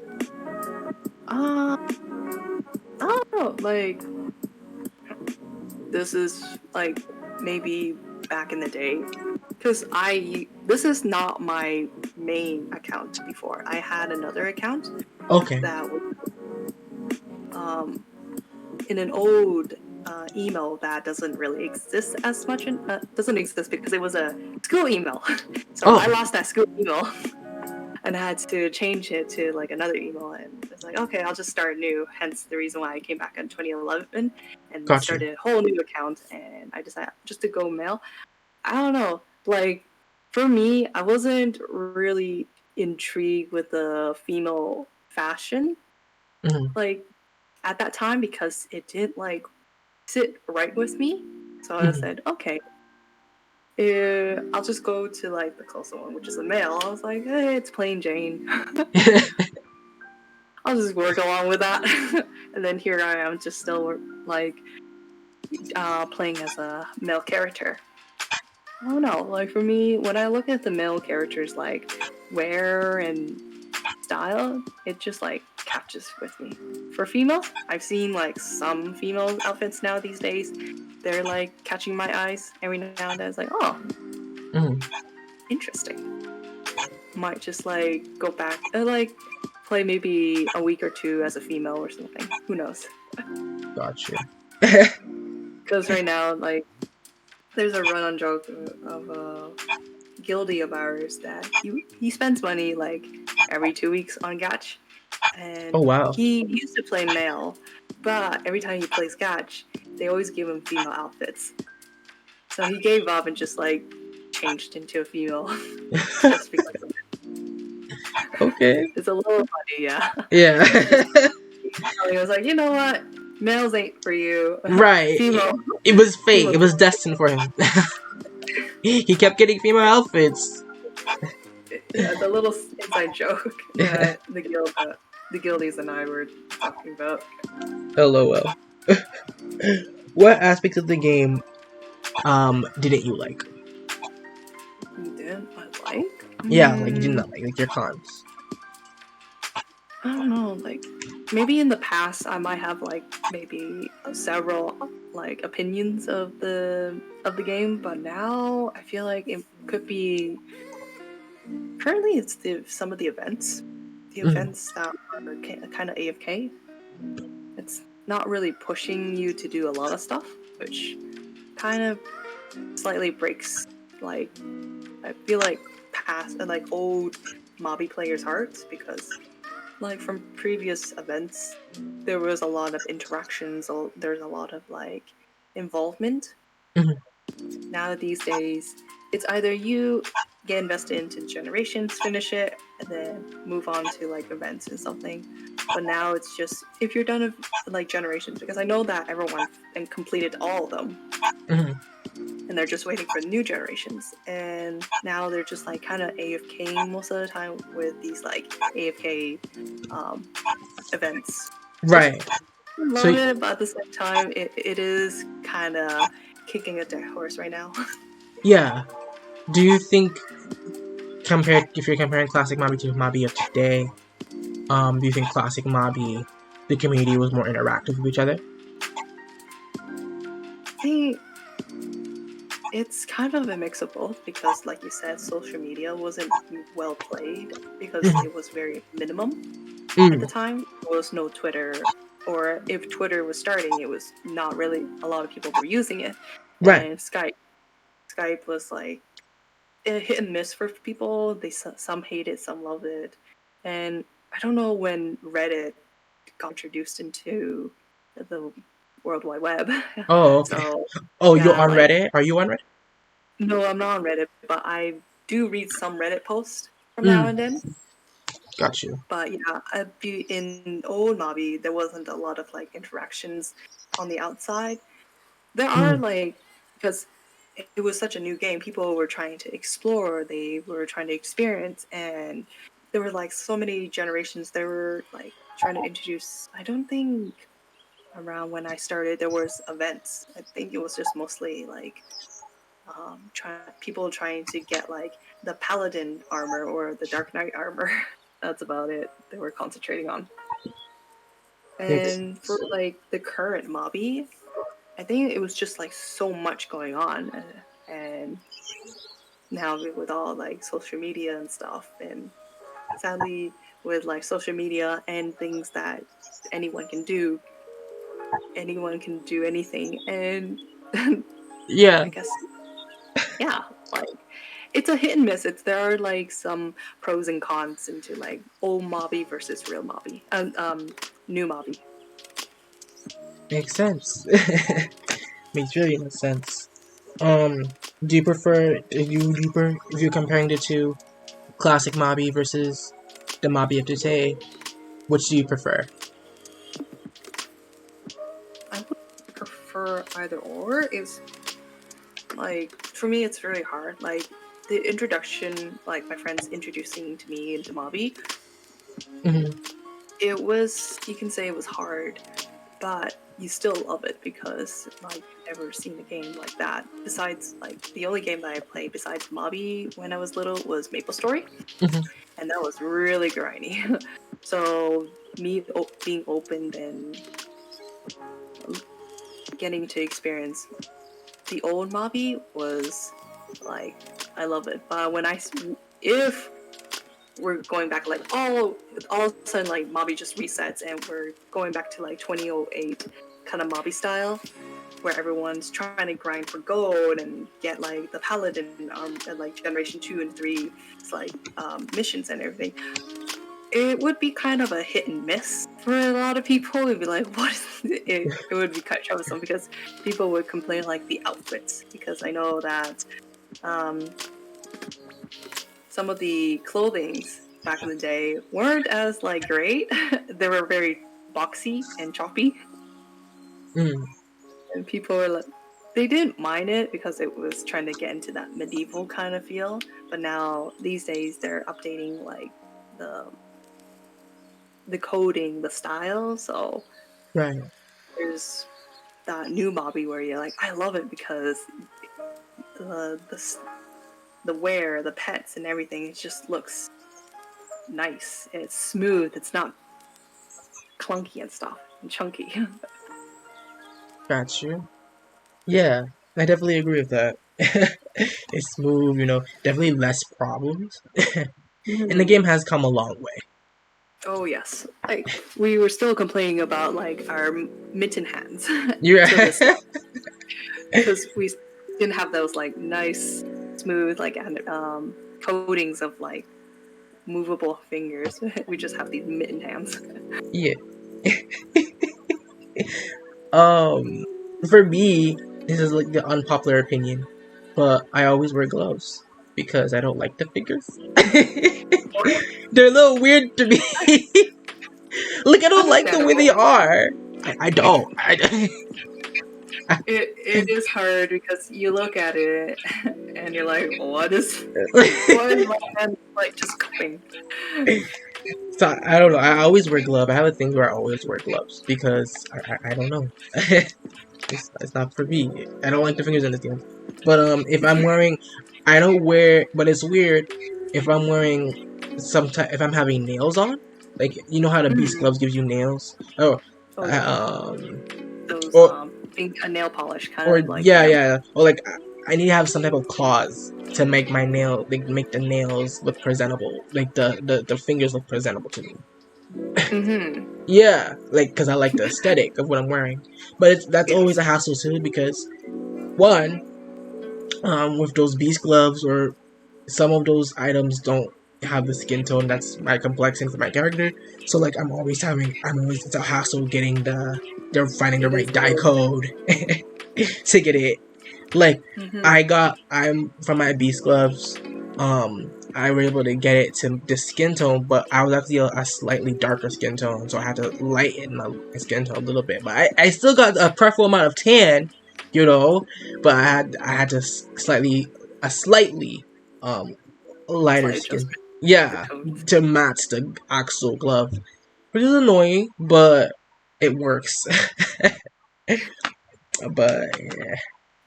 I don't know, like this is like maybe back in the day, because this is not my main account. Before I had another account Okay. that was in an old email that doesn't really exist as much. Doesn't exist because it was a school email. So I Oh. lost that school email and I had to change it to like another email. And it's like, okay, I'll just start new. Hence the reason why I came back in 2011 and Gotcha. started a whole new account. And I decided just to go male. I don't know. Like for me, I wasn't really intrigued with the female fashion. Like at that time, because it didn't like sit right with me. So I said, okay, I'll just go to like the closer one, which is a male. I was like, hey, it's plain Jane. I'll just work along with that. And then here I am, just still like playing as a male character. I don't know. Like for me, when I look at the male characters, like wear and style, it just like catches with me. For females, I've seen like some female outfits now these days. They're like catching my eyes every now and then. It's like, oh, interesting. Might just like go back and like play maybe a week or two as a female or something. Who knows? Gotcha. Because right now, like, there's a run-on joke of a guildie of ours that he spends money like every 2 weeks on Gatch, and Oh wow. he used to play male, but every time he plays Gatch, they always give him female outfits. So he gave up and just like changed into a female just because of it. Okay. It's a little funny, yeah. Yeah. He was like, you know what? Males ain't for you. Right. Female. It was fate. Female. It was destined for him. He kept getting female outfits. Yeah, the little inside joke that the guildies and I were talking about. LOL. What aspects of the game didn't you like? You didn't I like? Yeah, like you did not like your cons. I don't know, like maybe in the past I might have like maybe several like opinions of the game, but now I feel like it could be currently it's some of the events. The events that are kind of AFK. It's not really pushing you to do a lot of stuff, which kind of slightly breaks like I feel like past like old mobby players' hearts because like from previous events there was a lot of interactions or there's a lot of like involvement. Mhm. Now these days it's either you get invested into generations, finish it, and then move on to like events and something. But now it's just if you're done with like generations, because I know that everyone and completed all of them Mhm. and they're just waiting for new generations. And now they're just like kind of AFKing most of the time with these like AFK events. Right. I love So it, but at the same time, it is kind of kicking a dead horse right now. yeah, do you think if you're comparing classic Mobby to Mobby of today, do you think classic Mobby, the community was more interactive with each other? I think it's kind of a mix of both because, like you said, social media wasn't well played because it was very minimum at the time. There was no Twitter, or if Twitter was starting, it was not really a lot of people were using it. Right. And Skype was like a hit and miss for people. Some hate it, some love it, and I don't know when Reddit got introduced into the World Wide Web. Oh, okay. So Oh, you're yeah, on like Reddit? Are you on Reddit? no, I'm not on Reddit, but I do read some Reddit posts from now and then. Got you. But yeah, in old Mobby, there wasn't a lot of like interactions on the outside. There are like because it was such a new game, people were trying to explore, they were trying to experience, and there were like so many generations. They were like trying to introduce. I don't think around when I started there was events. I think it was just mostly like people trying to get like the paladin armor or the dark knight armor. That's about it they were concentrating on. Makes And for sense. like the current mobby, I think it was just like so much going on, and now with all like social media and stuff, and sadly with like social media and things that anyone can do, anyone can do anything, and Yeah. I guess yeah, like it's a hit and miss. There are like some pros and cons into like old mobby versus real mobby, new mobby. Makes sense. Makes really no sense. Um, do you prefer if you're comparing the two, classic Mobby versus the Mobby of today, which do you prefer? I would prefer either or. Is like for me, it's very hard. Like the introduction, like my friends introducing to me into mobby, Mm-hmm. it was you can say it was hard, but you still love it because like you've never seen a game like that. Besides, like the only game that I played besides mobby when I was little was Maple Story, Mm-hmm. and that was really grindy. So me being open and getting to experience the old mobby was like I love it. But if we're going back like all of a sudden like mobby just resets and we're going back to like 2008 kind of mobby style where everyone's trying to grind for gold and get like the paladin and like generation 2 and 3 it's like missions and everything. It would be kind of a hit and miss for a lot of people. It'd be like, what is it? It would be kind of troublesome because people would complain like the outfits because I know that um, some of the clothings back in the day weren't as like great. They were very boxy and choppy, Mm, and people were like, they didn't mind it because it was trying to get into that medieval kind of feel. But now these days they're updating like the the coding, the style. So right. there's that new Bobby where you're like, I love it because the the wear, the pets, and everything, it just looks nice. It's smooth. It's not clunky and stuff and chunky. Got you. Yeah, I definitely agree with that. It's smooth, definitely less problems. And the game has come a long way. Oh yes, like we were still complaining about like our mitten hands You're to this right. because we didn't have those like nice, smooth like coatings of like movable fingers. We just have these mitten hands. Yeah. For me, this is like the unpopular opinion, but I always wear gloves because I don't like the fingers. They're a little weird to me. Like I don't like the way they Understandable. are. I don't. It is hard because you look at it and you're like, what is my hand like just cupping? So I don't know. I always wear gloves. I have a thing where I always wear gloves because I don't know. It's not for me. I don't like the fingers in the game. But if I'm wearing, I don't wear. But it's weird if I'm wearing if I'm having nails on, like you know how the Beast gloves gives you nails. Oh, Oh yeah, those or pink nail polish kind or of like yeah, or like I need to have some type of claws to make my nail, like make the nails look presentable, like the fingers look presentable to me. Yeah, like because I like the aesthetic of what I'm wearing, but that's always a hassle too because one, with those beast gloves or some of those items don't have the skin tone that's my complexion for my character, so like I'm always it's a hassle getting they're finding the It is right dye good. code to get it. Like I'm from my beast gloves. I were able to get it to the skin tone, but I was actually a slightly darker skin tone, so I had to lighten my skin tone a little bit. But I still got a preferable amount of tan, but I had to a slightly lighter Slight skin, adjustment to the yeah, tones. to match the actual glove, which is annoying, but it works. But yeah.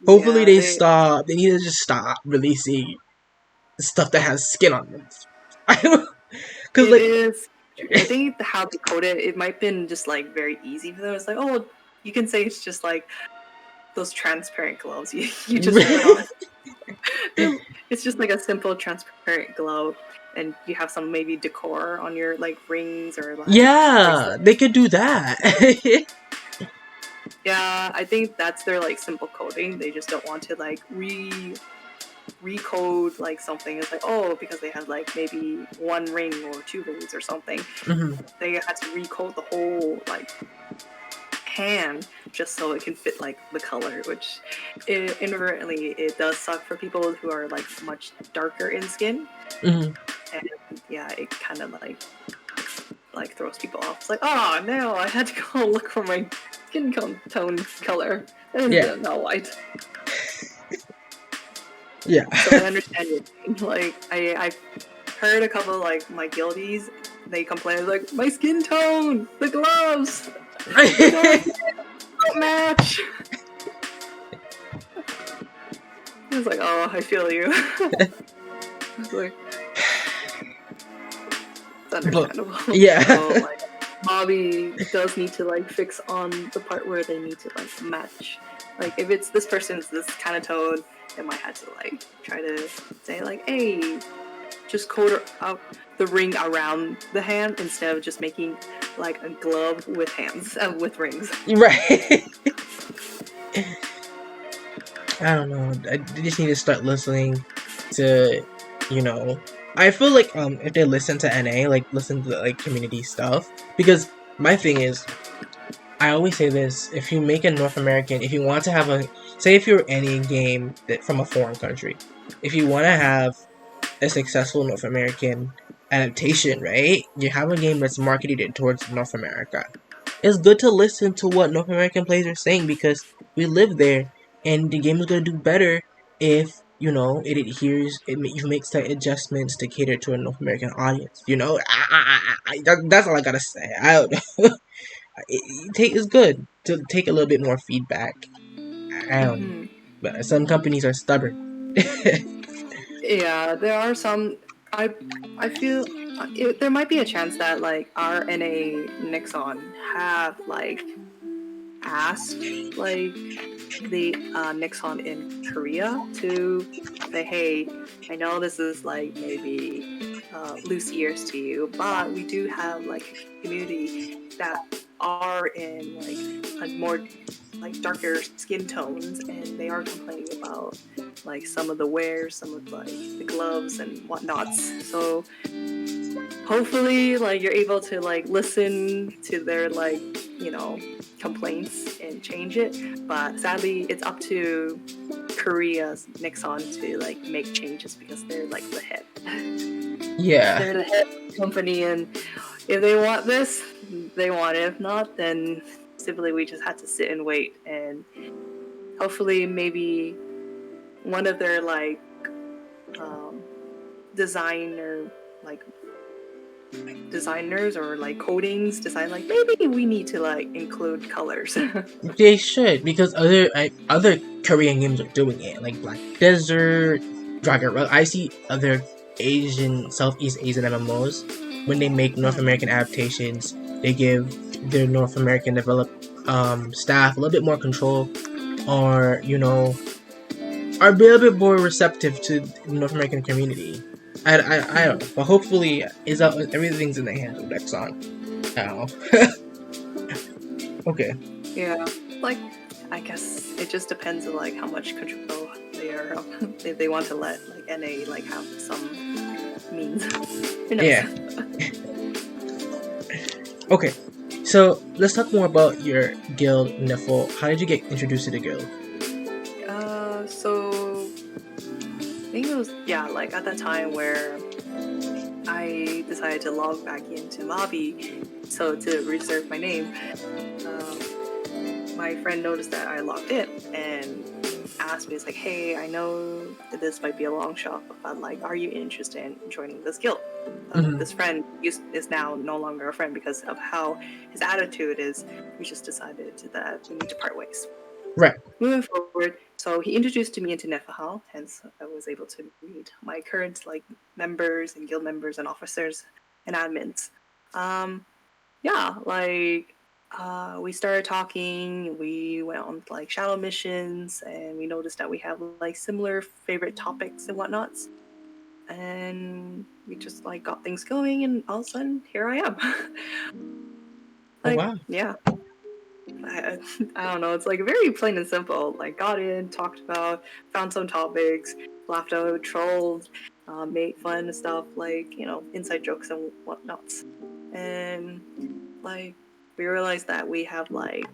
Hopefully Yeah, they stop. They need to just stop releasing stuff that has skin on them. Cause it like, is. I think how they code it, it might have been just like very easy for them. It's like, oh, you can say it's just like those transparent gloves you just put on. It's just like a simple transparent glove, and you have some maybe decor on your like rings or like yeah, bracelet. they could do that. Yeah, I think that's their like simple coding. They just don't want to like recode like something. It's like, oh, because they have like maybe one ring or two rings or something. They had to recode the whole like hand just so it can fit like the color, which inadvertently it does suck for people who are like much darker in skin. And yeah, it kind of like throws people off. It's like, oh no, I had to go look for my skin tone color and Yeah. not white. Yeah. So I understand it. Like I've heard a couple of like my guildies, they complain like my skin tone, the gloves, don't match. It's like, oh, I feel you. It's like, it's understandable. Yeah. So, like, Bobby does need to like fix on the part where they need to like match. Like if it's this person's this kind of tone, they might have to like try to say like, hey, just code out the ring around the hand instead of just making like a glove with hands with rings. Right. I don't know. I just need to start listening to, I feel like if they listen to NA, like listen to like community stuff, because my thing is, I always say this: if you make a North American, if you want to have say if you're any game that from a foreign country, if you want to have a successful North American adaptation, right? You have a game that's marketed towards North America. It's good to listen to what North American players are saying because we live there, and the game is going to do better if it adheres, it makes the adjustments to cater to a North American audience. That's all I gotta say. I don't know. It's good to take a little bit more feedback. I don't know, Hmm. but some companies are stubborn. Yeah, there are some. I feel there might be a chance that like RNA Nixon have like asked like the Nixon in Korea to say, hey, I know this is like maybe loose ears to you, but we do have like a community that are in like a more like darker skin tones, and they are complaining about like some of the wear, some of like the gloves and whatnots. So hopefully like you're able to like listen to their like complaints and change it, but sadly it's up to Korea's Nixon to like make changes because they're like the head. Yeah. They're the head company, and if they want this, they want it. If not, then simply we just had to sit and wait, and hopefully maybe one of their like designer like designers or like codings decide like maybe we need to like include colors. They should, because other Korean games are doing it, like Black Desert, Dragon Road. I see other Southeast Asian MMOs when they make North American adaptations, they give their North American developed staff a little bit more control, or are a little bit more receptive to the North American community. I don't know, but hopefully everything's in the hands of Nexon. I don't know. Okay. Yeah, like I guess it just depends on like how much control they are if they want to let like NA like have some means. Who knows? Yeah. Okay, so let's talk more about your guild, Niffle. How did you get introduced to the guild? So I think it was like at that time where I decided to log back into Mavi, so to reserve my name. My friend noticed that I logged in and asked me, it's like, hey, I know that this might be a long shot, but like, are you interested in joining this guild? This friend is now no longer a friend because of how his attitude is. We just decided that we need to part ways. Right. Moving forward, so he introduced me into Nefahal, hence I was able to meet my current like members and guild members and officers and admins. We started talking, we went on like shadow missions, and we noticed that we have like similar favorite topics and whatnots. And we just like got things going, and all of a sudden, here I am. Oh wow. Yeah. I don't know. It's like very plain and simple. Like got in, talked about, found some topics, laughed out, trolled, made fun of stuff like inside jokes and whatnots, and like we realized that we have like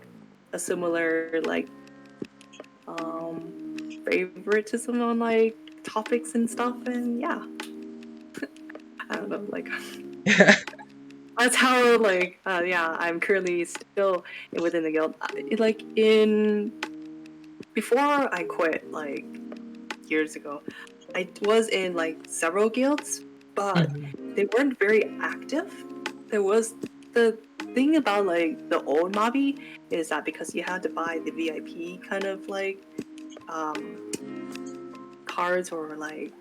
a similar like favoritism on like topics and stuff, and yeah, I don't know, like that's how like I'm currently still within the guild. Like in before I quit like years ago, I was in like several guilds, but they weren't very active. There was the thing about like the old Mabi is that because you had to buy the VIP kind of like cards or like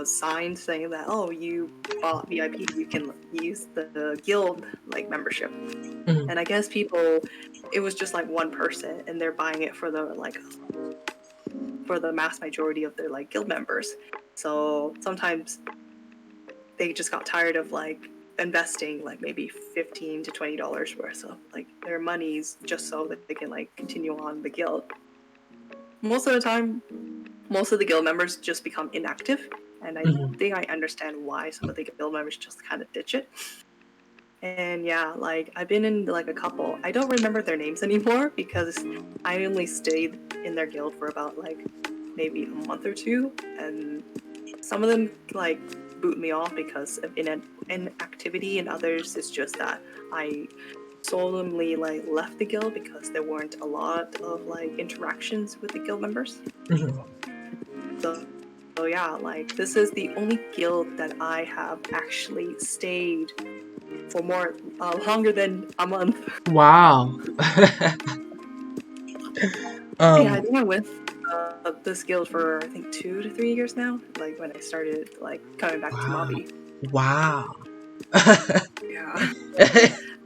signs saying that you bought VIP, you can use the guild like membership. And I guess people, it was just like one person, and they're buying it for the mass majority of their like guild members. So sometimes they just got tired of like investing like maybe $15 to $20 worth of like their monies just so that they can like continue on the guild. Most of the time, most of the guild members just become inactive, and I think I understand why some of the guild members just kind of ditch it. And yeah, like I've been in like a couple. I don't remember their names anymore because I only stayed in their guild for about like maybe a month or two, and some of them like boot me off because of inactivity, and others it's just that I solemnly like left the guild because there weren't a lot of like interactions with the guild members. So yeah, like this is the only guild that I have actually stayed for more longer than a month. Wow. Yeah, I think I went this guild for I think 2 to 3 years now. Like when I started like coming back to Wow. Mobby. Wow. Yeah,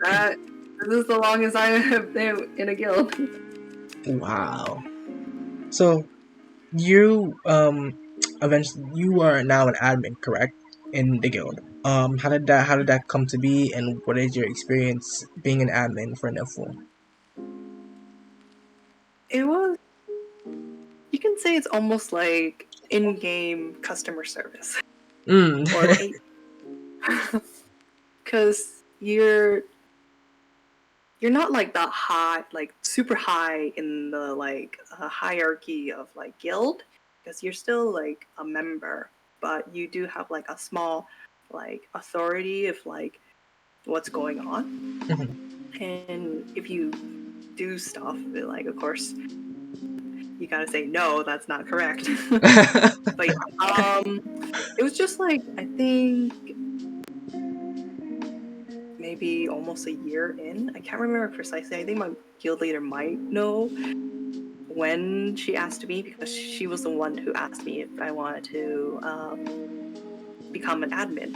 that this is the longest I have been in a guild. Wow. So you eventually you are now an admin, correct? In the guild. How did that come to be, and what is your experience being an admin for Nifl? It was, you can say it's almost like in-game customer service or a because you're not like that high, like super high in the like hierarchy of like guild, because you're still like a member, but you do have like a small like authority of like what's going on. And if you do stuff, like of course you gotta say no, that's not correct. But yeah, it was just like I think maybe almost a year in. I can't remember precisely. I think my guild leader might know when she asked me, because she was the one who asked me if I wanted to become an admin.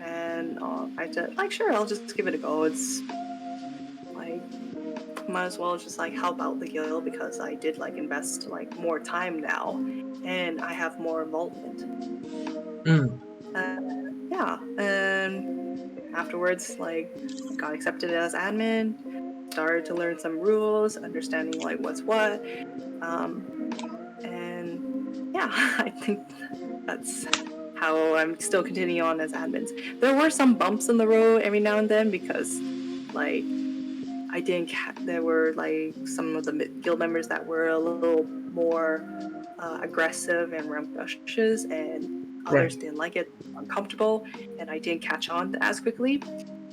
And I said, like, sure, I'll just give it a go. It's like, might as well just like help out the guild, because I did like invest like more time now and I have more involvement. Yeah, and afterwards, like, got accepted as admin, started to learn some rules, understanding like what's what, and yeah, I think that's how I'm still continuing on as admins. There were some bumps in the road every now and then because, like, I didn't. There were like some of the guild members that were a little more aggressive and rambunctious, and others Right. didn't like it, uncomfortable, and I didn't catch on as quickly.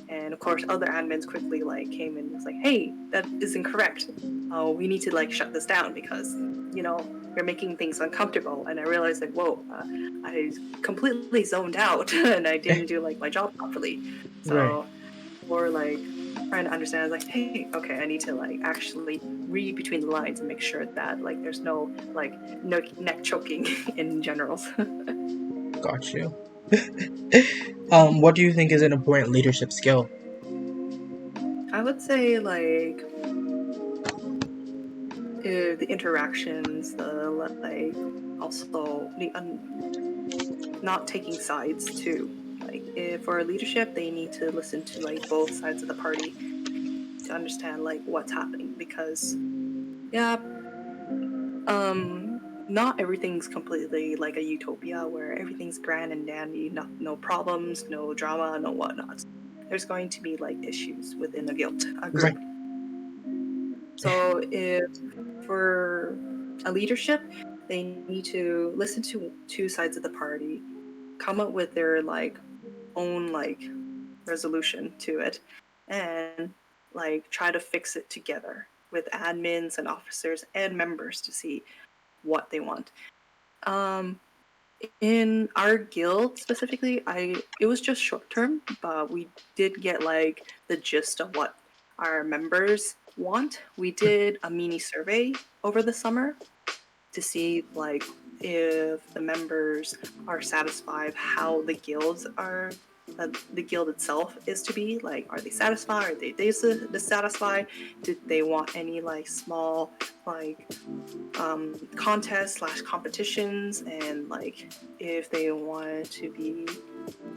And of course, other admins quickly like came and was like, "Hey, that isn't correct. We need to like shut this down because you're making things uncomfortable." And I realized like, whoa, I completely zoned out and I didn't do like my job properly. Right. So, or like trying to understand like, hey, okay, I need to like actually read between the lines and make sure that like there's no neck choking in generals. Got you. What do you think is an important leadership skill? I would say like the interactions, the like also the not taking sides too. Like if for leadership, they need to listen to like both sides of the party to understand like what's happening, because yeah, not everything's completely like a utopia where everything's grand and dandy, no problems, no drama, no whatnot. There's going to be like issues within a Right. group. So if for a leadership, they need to listen to two sides of the party, come up with their like own like resolution to it, and like try to fix it together with admins and officers and members to see what they want. In our guild specifically, it was just short term, but we did get like the gist of what our members want. We did a mini survey over the summer to see like if the members are satisfied how the guilds are, the guild itself is to be. Like, are they satisfied? Are they dissatisfied? Did they want any like small like contests / competitions, and like if they wanted to be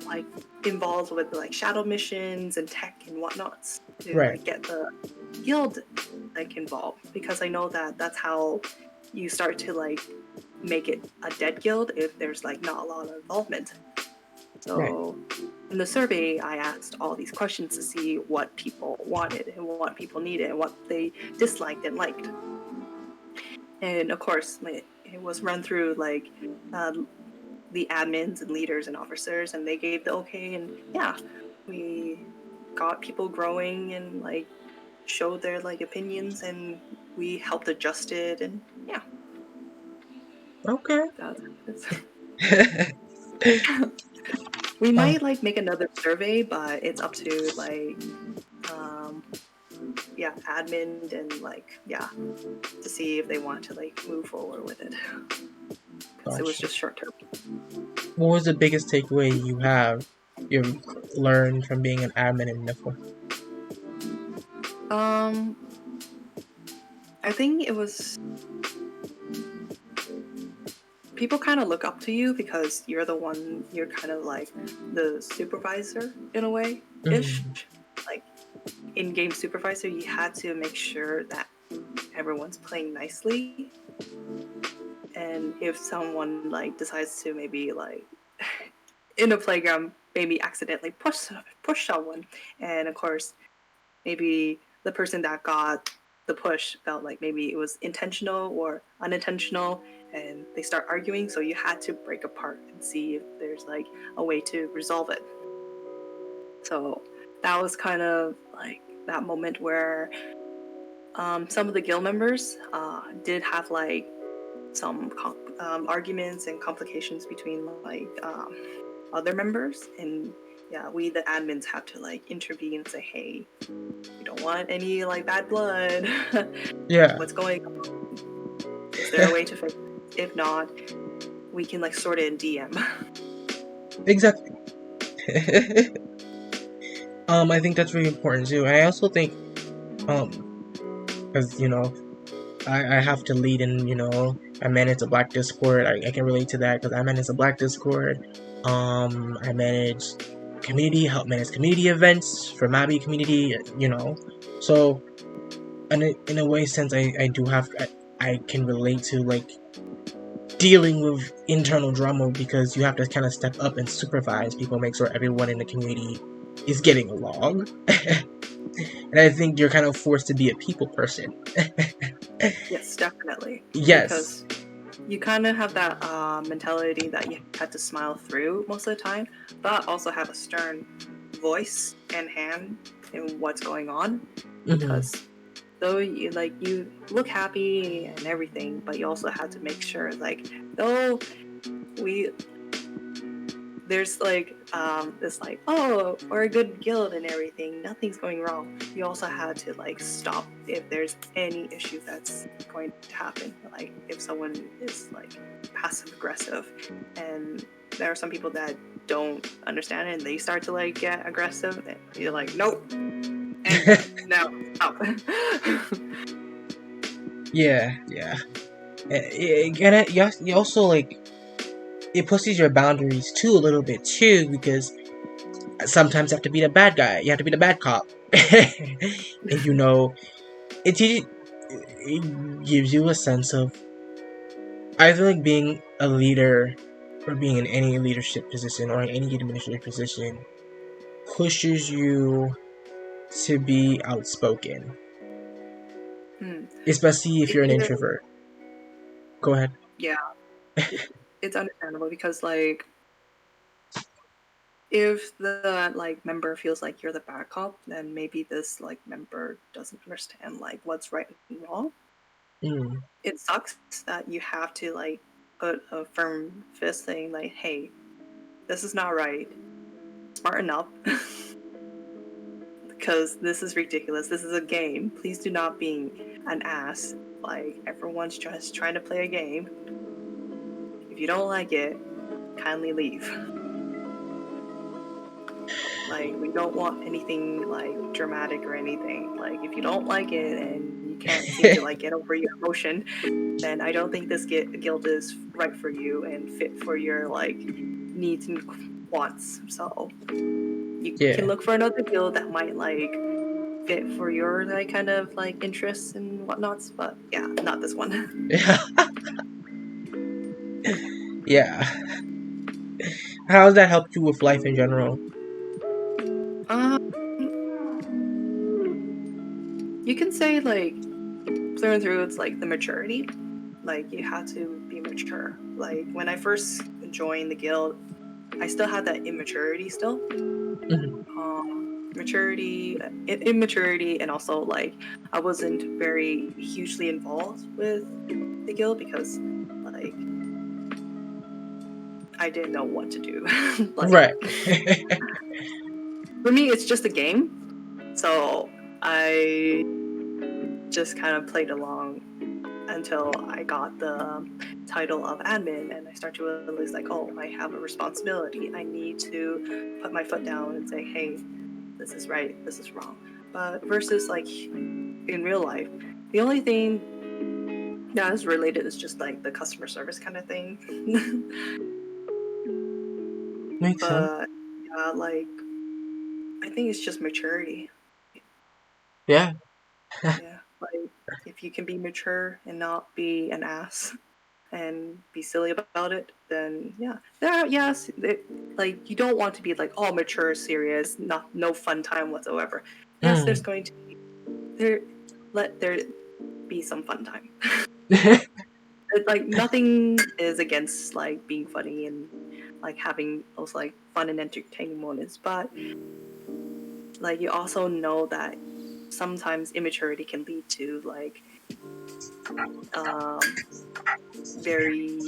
like involved with like shadow missions and tech and whatnots to Right. like get the guild like involved, because I know that that's how you start to like make it a dead guild if there's like not a lot of involvement. Right. So in the survey, I asked all these questions to see what people wanted and what people needed and what they disliked and liked. And of course, it was run through like the admins and leaders and officers, and they gave the okay, and yeah, we got people growing and like showed their like opinions, and we helped adjust it, and yeah, Okay. that's we might like make another survey, but it's up to like um yeah, admin and like yeah, to see if they want to like move forward with it. Because it was Gotcha. just short term. What was the biggest takeaway you've learned from being an admin in NIFA? Um, I think it was people kind of look up to you because you're kind of like the supervisor in a way ish. Mm, Like in game supervisor, you had to make sure that everyone's playing nicely. And if someone like decides to maybe like in a playground maybe accidentally push someone, and of course maybe the person that got the push felt like maybe it was intentional or unintentional, and they start arguing, so you had to break apart and see if there's like a way to resolve it. So that was kind of like that moment where some of the guild members did have like some arguments and complications between like other members, and yeah, we the admins have to like intervene and say, hey, we don't want any like bad blood. yeah, What's going on? Is there a way to fix it? If not, we can like sort it in DM. exactly. I think that's really important too. And I also think, because I have to lead in, I manage a Black Discord. I can relate to that because I manage a Black Discord. I manage help manage community events for Mabi community, So, in a way, since I do have, I can relate to, like, dealing with internal drama because you have to kind of step up and supervise people, make sure everyone in the community is getting along. And I think you're kind of forced to be a people person. Yes, definitely. Yes. Because you kind of have that mentality that you had to smile through most of the time, but also have a stern voice and hand in what's going on. Mm-hmm. Because though you look happy and everything, but you also have to make sure like though we there's like this like, oh, we're a good guild and everything, nothing's going wrong. You also have to like stop if there's any issue that's going to happen, like if someone is like passive aggressive, and there are some people that don't understand it and they start to like get aggressive, and you're like, nope, and now stop. Yeah, yeah. And you also, like, it pushes your boundaries too a little bit too, because sometimes you have to be the bad guy. You have to be the bad cop. And it teaches, it gives you a sense of, I feel like being a leader or being in any leadership position or in any administrative position pushes you to be outspoken, Hmm. especially if It you're an either, introvert. Go ahead. yeah, it's understandable because like if the like member feels like you're the bad cop, then maybe this like member doesn't understand like what's right and wrong. Mm. It sucks that you have to like put a firm fist saying like, hey, this is not right, smarten up. Because this is ridiculous, this is a game, please do not be an ass, like everyone's just trying to play a game. If you don't like it, kindly leave. Like, we don't want anything like dramatic or anything. Like, if you don't like it and you can't seem to like get over your emotion, then I don't think this guild is right for you and fit for your like needs and wants. So you Yeah. can look for another guild that might like fit for your like kind of like interests and whatnots. But yeah, not this one. Yeah. How has that helped you with life in general? um, you can say like through and through, it's like the maturity. Like you have to be mature. Like when I first join the guild, I still had that immaturity still. Immaturity, and also like I wasn't very hugely involved with the guild because like I didn't know what to do. Like Right. for me, it's just a game, so I just kind of played along until I got the title of admin, and I start to realize like, oh, I have a responsibility. I need to put my foot down and say, hey, this is right, this is wrong. But versus like in real life, the only thing that is related is just like the customer service kind of thing. Makes sense. But yeah, like I think it's just maturity. Yeah. Yeah, like if you can be mature and not be an ass and be silly about it, then yeah, yes, like you don't want to be like all mature, serious, no fun time whatsoever. Yes, there's going to be let there be some fun time. Like nothing is against like being funny and like having those like fun and entertaining moments, but like you also know that sometimes immaturity can lead to like very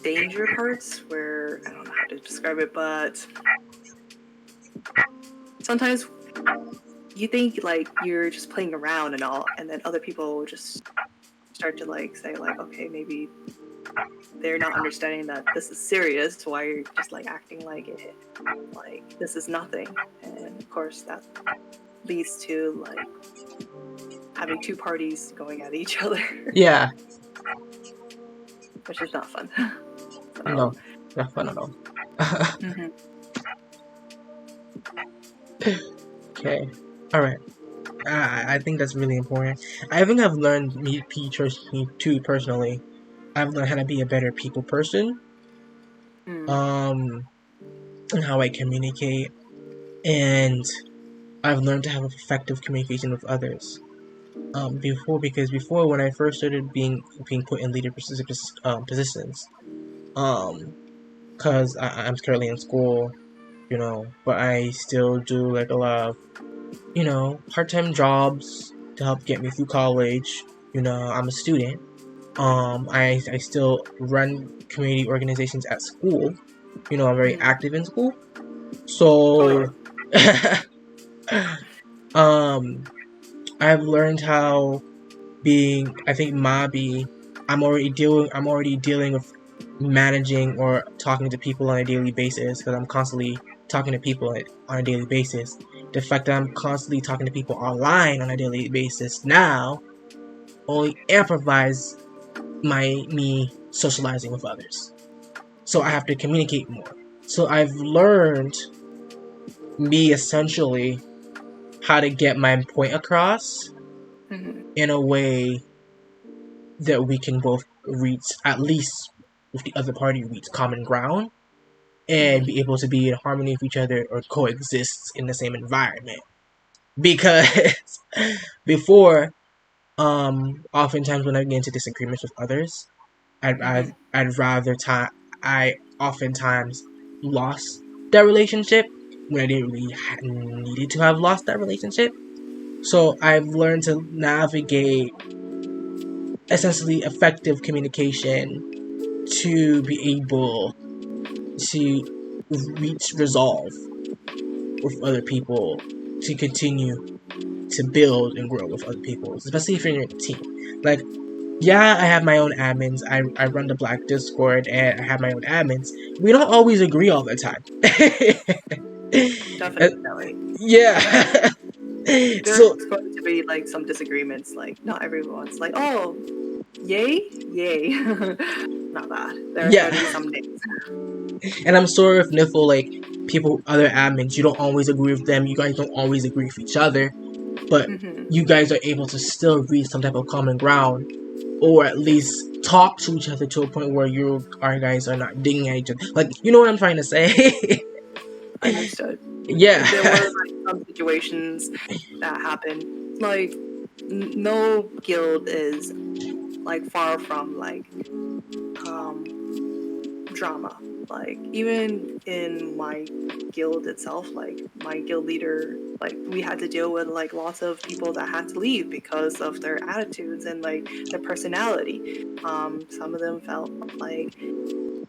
danger parts where I don't know how to describe it, but sometimes you think like you're just playing around and all, and then other people just start to like say like, okay, maybe they're not understanding that this is serious. Why you're just like acting like it, like this is nothing, and of course that leads to like having two parties going at each other, Yeah. which is not fun. No, So, not fun at all. mhm. Okay. All right. I think that's really important. I think I've learned me too personally. I've learned how to be a better people person. Mm. And how I communicate, and I've learned to have effective communication with others. Because before when I first started being put in leader positions, because I'm currently in school, but I still do like a lot of part-time jobs to help get me through college. I'm a student. I still run community organizations at school. I'm very active in school. Oh, So, I've learned how I think Mabi, I'm already dealing with managing or talking to people on a daily basis because I'm constantly talking to people on a daily basis. The fact that I'm constantly talking to people online on a daily basis now only amplifies me socializing with others. So I have to communicate more. So I've learned essentially how to get my point across in a way that we can both reach, at least with the other party, reach common ground and be able to be in harmony with each other or coexist in the same environment. Because before, oftentimes when I get into disagreements with others, I'd rather I oftentimes lost that relationship when I didn't really needed to have lost that relationship. So I've learned to navigate essentially effective communication to be able to reach resolve with other people, to continue to build and grow with other people, especially if you're in a team. Like, yeah, I have my own admins. I run the Black Discord and I have my own admins. We don't always agree all the time. definitely. Yeah. There's going to be like some disagreements. Like not everyone's like, oh, yay. Not that. There's Yeah. going to be some days. And I'm sorry if Niffle, like, people, other admins, you don't always agree with them. You guys don't always agree with each other. But you guys are able to still reach some type of common ground, or at least talk to each other to a point where our guys are not digging at each other. Like, you know what I'm trying to say? Understood. Yeah. There were like some situations that happened. Like no guild is like far from like drama. Like even in my guild itself, like my guild leader, like we had to deal with like lots of people that had to leave because of their attitudes and like their personality. Some of them felt like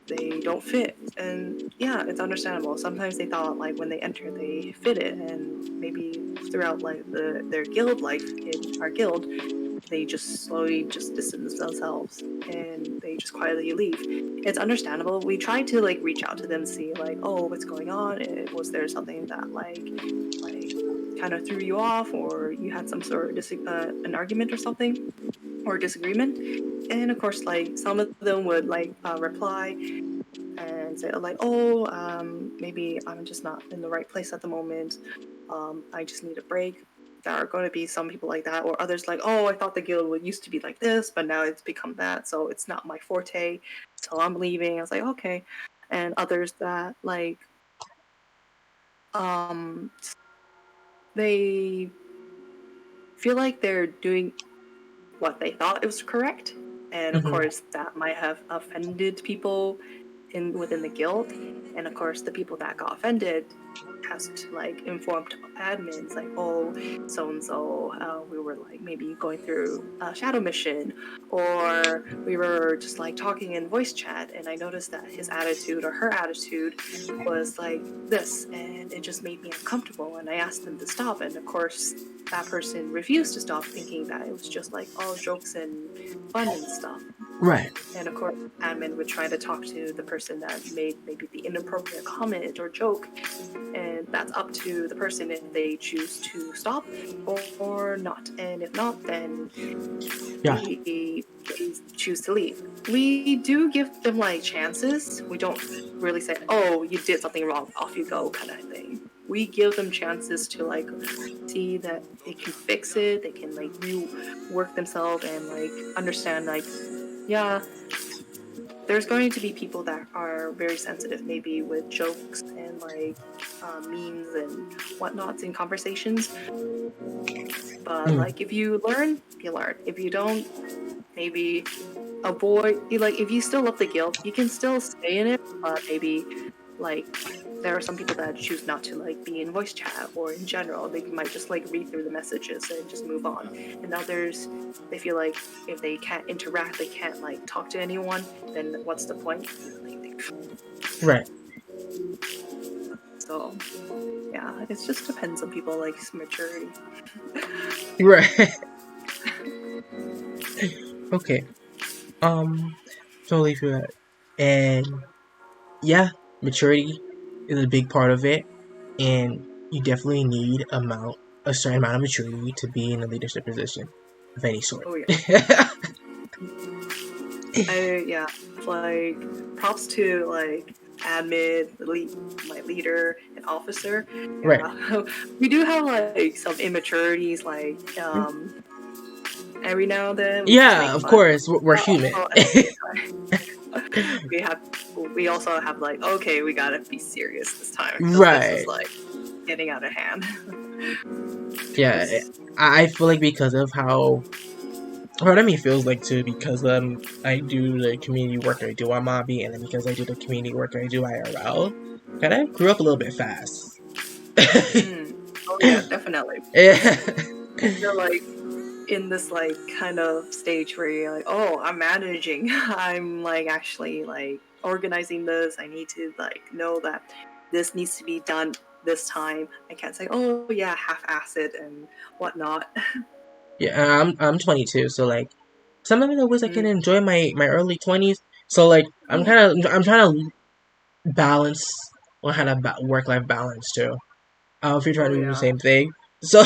they don't fit, and yeah, it's understandable. Sometimes they thought like when they enter they fit it, and maybe throughout like their guild life in our guild, they just slowly just distance themselves and they just quietly leave. It's understandable. We tried to like reach out to them, see like, oh, what's going on? Was there something that like kind of threw you off, or you had some sort of an argument or something, or disagreement? And of course, like some of them would like reply and say like, oh, maybe I'm just not in the right place at the moment. I just need a break. There are going to be some people like that, or others like, oh, I thought the guild used to be like this, but now it's become that, so it's not my forte, so I'm leaving. I was like, okay. And others that like, they feel like they're doing what they thought it was correct, and of course that might have offended people within the guild, and of course the people that got offended has to like inform admins like, oh, so and so, we were like maybe going through a shadow mission, or we were just like talking in voice chat, and I noticed that his attitude or her attitude was like this, and it just made me uncomfortable, and I asked them to stop, and of course that person refused to stop, thinking that it was just like all jokes and fun and stuff. Right. And of course, admin would try to talk to the person that made maybe the inappropriate comment or joke, and that's up to the person if they choose to stop or not. And if not, then they choose to leave. We do give them like chances. We don't really say, oh, you did something wrong, off you go, kind of thing. We give them chances to like see that they can fix it, they can like rework themselves and like understand like, yeah, there's going to be people that are very sensitive, maybe with jokes and like memes and whatnots in conversations. But like if you learn, you learn. If you don't, maybe avoid. Like if you still love the guild, you can still stay in it, but maybe like there are some people that choose not to like be in voice chat, or in general they might just like read through the messages and just move on. And others, they feel like if they can't interact, they can't like talk to anyone, then what's the point? Right. So yeah, it just depends on people like maturity. Right. Okay. Totally feel that. And yeah, maturity is a big part of it, and you definitely need a certain amount of maturity to be in a leadership position of any sort. Oh yeah. Yeah, like props to like admin, my leader, and officer. Yeah. Right. We do have like some immaturities, like every now and then. Yeah, of course, we're human. We also have like, okay, we gotta be serious this time. Right. This is like getting out of hand. Yeah, I feel like because of how part of me feels like too, because I do the community work I do on Mobby, and then because I do the community work I do IRL, kind of grew up a little bit fast. Oh yeah, definitely. Yeah. You're like in this like kind of stage where you're like, oh, I'm managing. I'm like actually like organizing this. I need to like know that this needs to be done this time. I can't say, oh yeah, half-ass it and whatnot. Yeah, I'm 22, so like some of the ways I can enjoy my early 20s. So like I'm trying to balance or how to work-life balance too. If you're trying to do the same thing. So,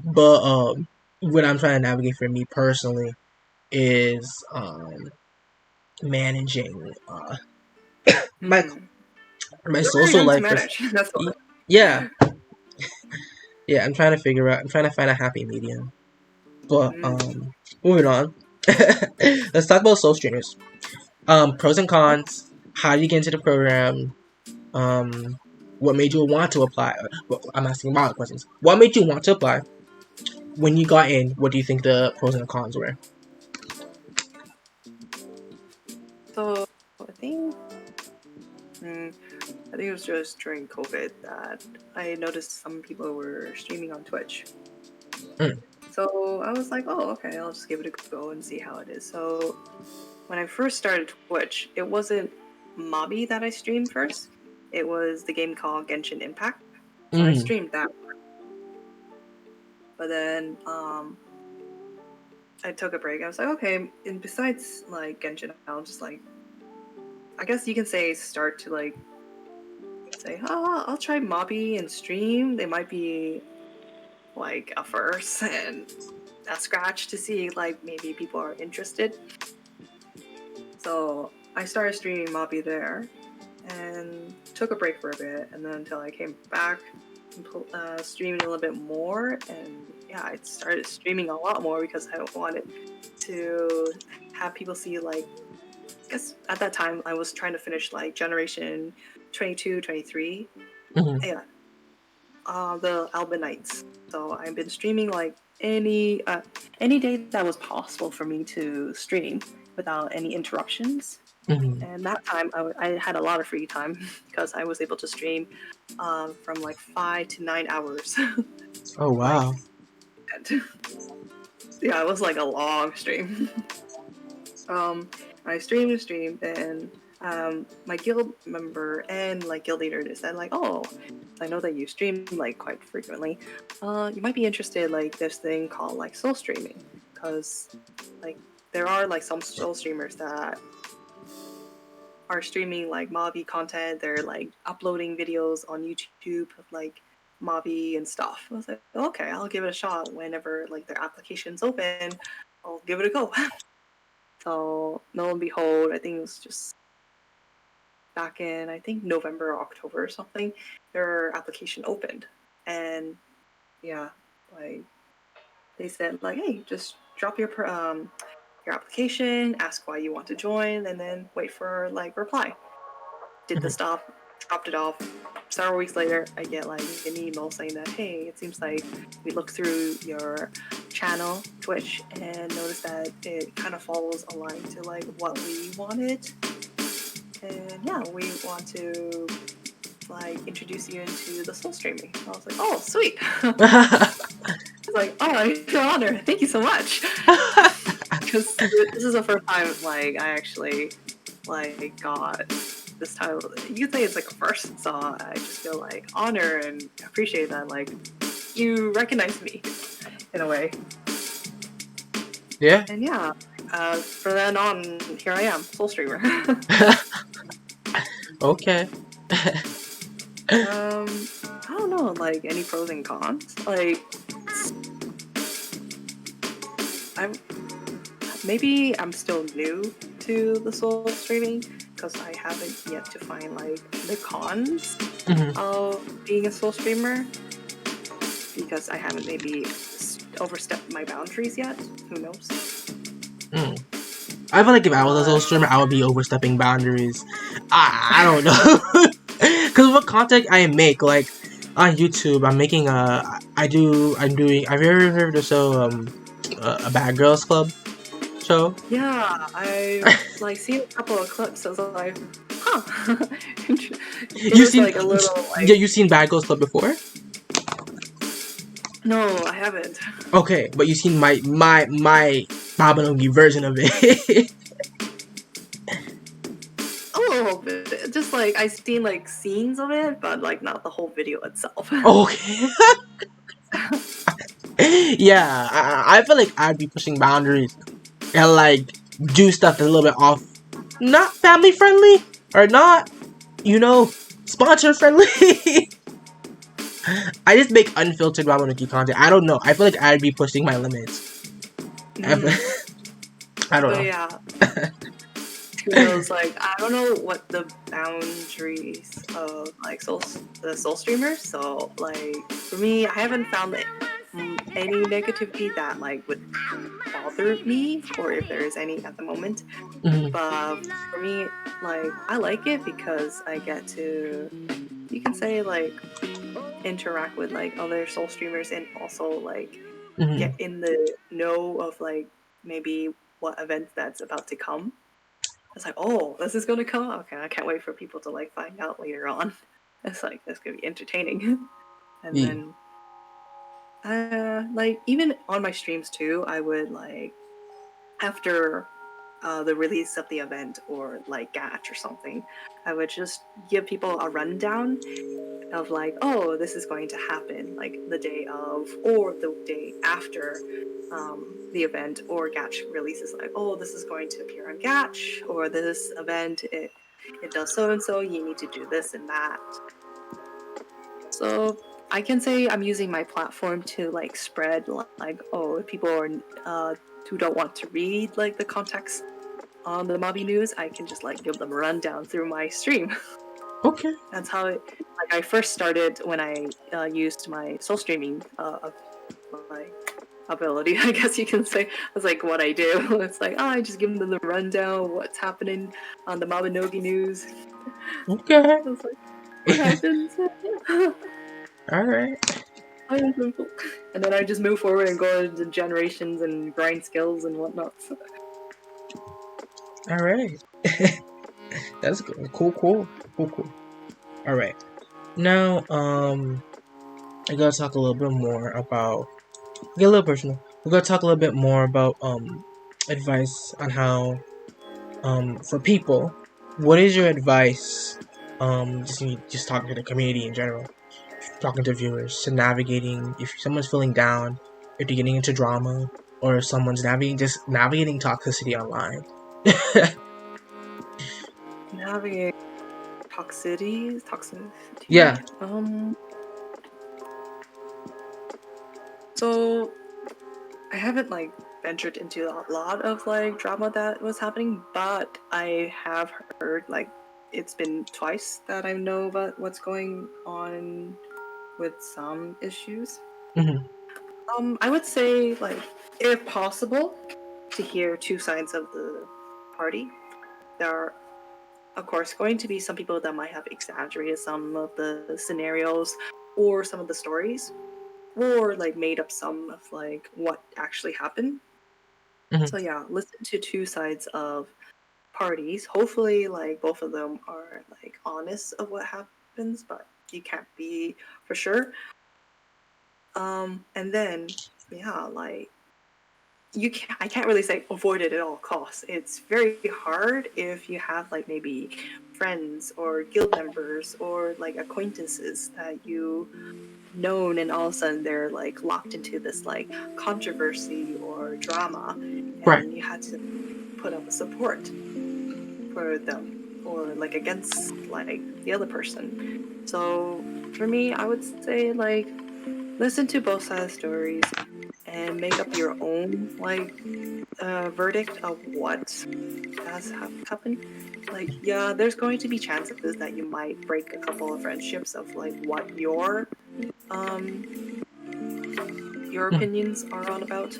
but what I'm trying to navigate for me personally is managing my social life. Yeah, yeah. I'm trying to find a happy medium. But moving on. Let's talk about soul streamers. Pros and cons. How do you get into the program? What made you want to apply? Well, I'm asking a lot of questions. What made you want to apply? When you got in, what do you think the pros and cons were? So I think I think it was just during COVID that I noticed some people were streaming on Twitch. Mm. So I was like, oh, okay, I'll just give it a go and see how it is. So when I first started Twitch, it wasn't Mobby that I streamed first. It was the game called Genshin Impact. So I Mm. streamed that. But then I took a break. I was like, okay, and besides like Genshin, I'll just like, I guess you can say start to like say, oh, I'll try Mobby and stream. They might be like a first and a scratch to see like maybe people are interested. So I started streaming Mobby there and took a break for a bit, and then until I came back and streamed a little bit more, and yeah, I started streaming a lot more because I wanted to have people see like, I guess at that time I was trying to finish like generation 22, 23. Mm. Yeah, the Alba Nights. So I've been streaming like any day that was possible for me to stream without any interruptions. Mm. And that time I had a lot of free time because I was able to stream from like 5 to 9 hours. Oh Like, wow. yeah, it was like a long stream. I streamed and streamed, and my guild member and like guild leader said like, oh, I know that you stream like quite frequently. You might be interested like this thing called like soul streaming, because like there are like some soul streamers that are streaming like Mobby content. They're like uploading videos on YouTube of like Mobby and stuff. I was like, okay, I'll give it a shot whenever like their application's open. I'll give it a go. So lo and behold, I think it was just back in I think November or October or something, their application opened, and yeah, like they said like, hey, just drop your application, ask why you want to join, and then wait for like reply. Did the Mhm. stuff, dropped it off. Several weeks later, I get like an email saying that, hey, it seems like we looked through your channel, Twitch, and noticed that it kind of follows a line to like what we wanted. And yeah, we want to like introduce you into the soul streaming. I was like, oh, sweet. I was like, oh, I feel honored. Thank you so much. Because this is the first time like I actually like got this title. You could say it's like a first, so I just feel like honor and appreciate that like you recognize me in a way. Yeah. And yeah, from then on, here I am, soul streamer. Okay. I don't know, like any pros and cons. Like, I'm maybe I'm still new to the soul streaming because I haven't yet to find like the cons Mhm. of being a soul streamer because I haven't maybe overstepped my boundaries yet. Who knows? Mm. I feel like if I was a soul But streamer, I would be overstepping boundaries. I don't know. Because what content I make, like on YouTube, I'm making I'm doing, have you ever heard of the show, a Bad Girls Club show? yeah, I've like seen a couple of clips. I was like, huh. It You was seen, like a little yeah, like, you seen Bad Girls Club before? no, I haven't. Okay, but you seen my Babanogi version of it. A little bit. Just like I've seen like scenes of it, but like not the whole video itself. Okay. Yeah, I feel like I'd be pushing boundaries and like do stuff that's a little bit off, not family friendly or not, sponsor friendly. I just make unfiltered Ramonuki content. I don't know. I feel like I'd be pushing my limits. I don't But know. yeah, who knows? Like I don't know what the boundaries of like the soul streamers. So like for me, I haven't found any negativity that like would bother me, or if there is any at the moment. Mhm. But for me, like I like it because I get to, you can say like interact with like other soul streamers and also like Mhm. get in the know of like maybe what event that's about to come. It's like, oh, this is gonna come out. Okay, I can't wait for people to like find out later on. It's like that's gonna be entertaining. And Yeah. then like even on my streams too, I would like after the release of the event or like Gatch or something, I would just give people a rundown of like, oh, this is going to happen like the day of or the day after the event, or Gatch releases like, oh, this is going to appear on Gatch, or this event it does so and so, you need to do this and that. So I can say I'm using my platform to like spread like, oh, if people are who don't want to read like the context on the Mobby news, I can just like give them a rundown through my stream. Okay. That's how it, like I first started when I used my soul streaming my ability, I guess you can say. That's like what I do. It's like, oh, I just give them the rundown, what's happening on the Mabinogi news. Okay. It's like, what happens? All right. And then I just move forward and go into generations and grind skills and whatnot. All right. That's good. Cool. All right. Now, I gotta talk a little bit more about. Get a little personal. We're gonna talk a little bit more about advice on how for people. What is your advice? Just talking to the community in general, talking to viewers, to navigating if someone's feeling down, if they're getting into drama, or if someone's navigating toxicity online. Navigate toxicity. Yeah. So I haven't like ventured into a lot of like drama that was happening, but I have heard like it's been twice that I know about what's going on with some issues. Mm-hmm. I would say like if possible to hear two sides of the party. There are of course going to be some people that might have exaggerated some of the scenarios or some of the stories, or like made up some of like what actually happened. Mm-hmm. So yeah, listen to two sides of parties. Hopefully like both of them are like honest of what happens, but you can't be for sure. And then yeah, like I can't really say avoid it at all costs. It's very hard if you have like maybe friends or guild members or like acquaintances that you known, and all of a sudden they're like locked into this like controversy or drama, Right. and you had to put up a support for them or like against like the other person. So for me, I would say like listen to both sides of stories and make up your own like verdict of what has happened. Like yeah, there's going to be chances that you might break a couple of friendships of like what your opinions are on about,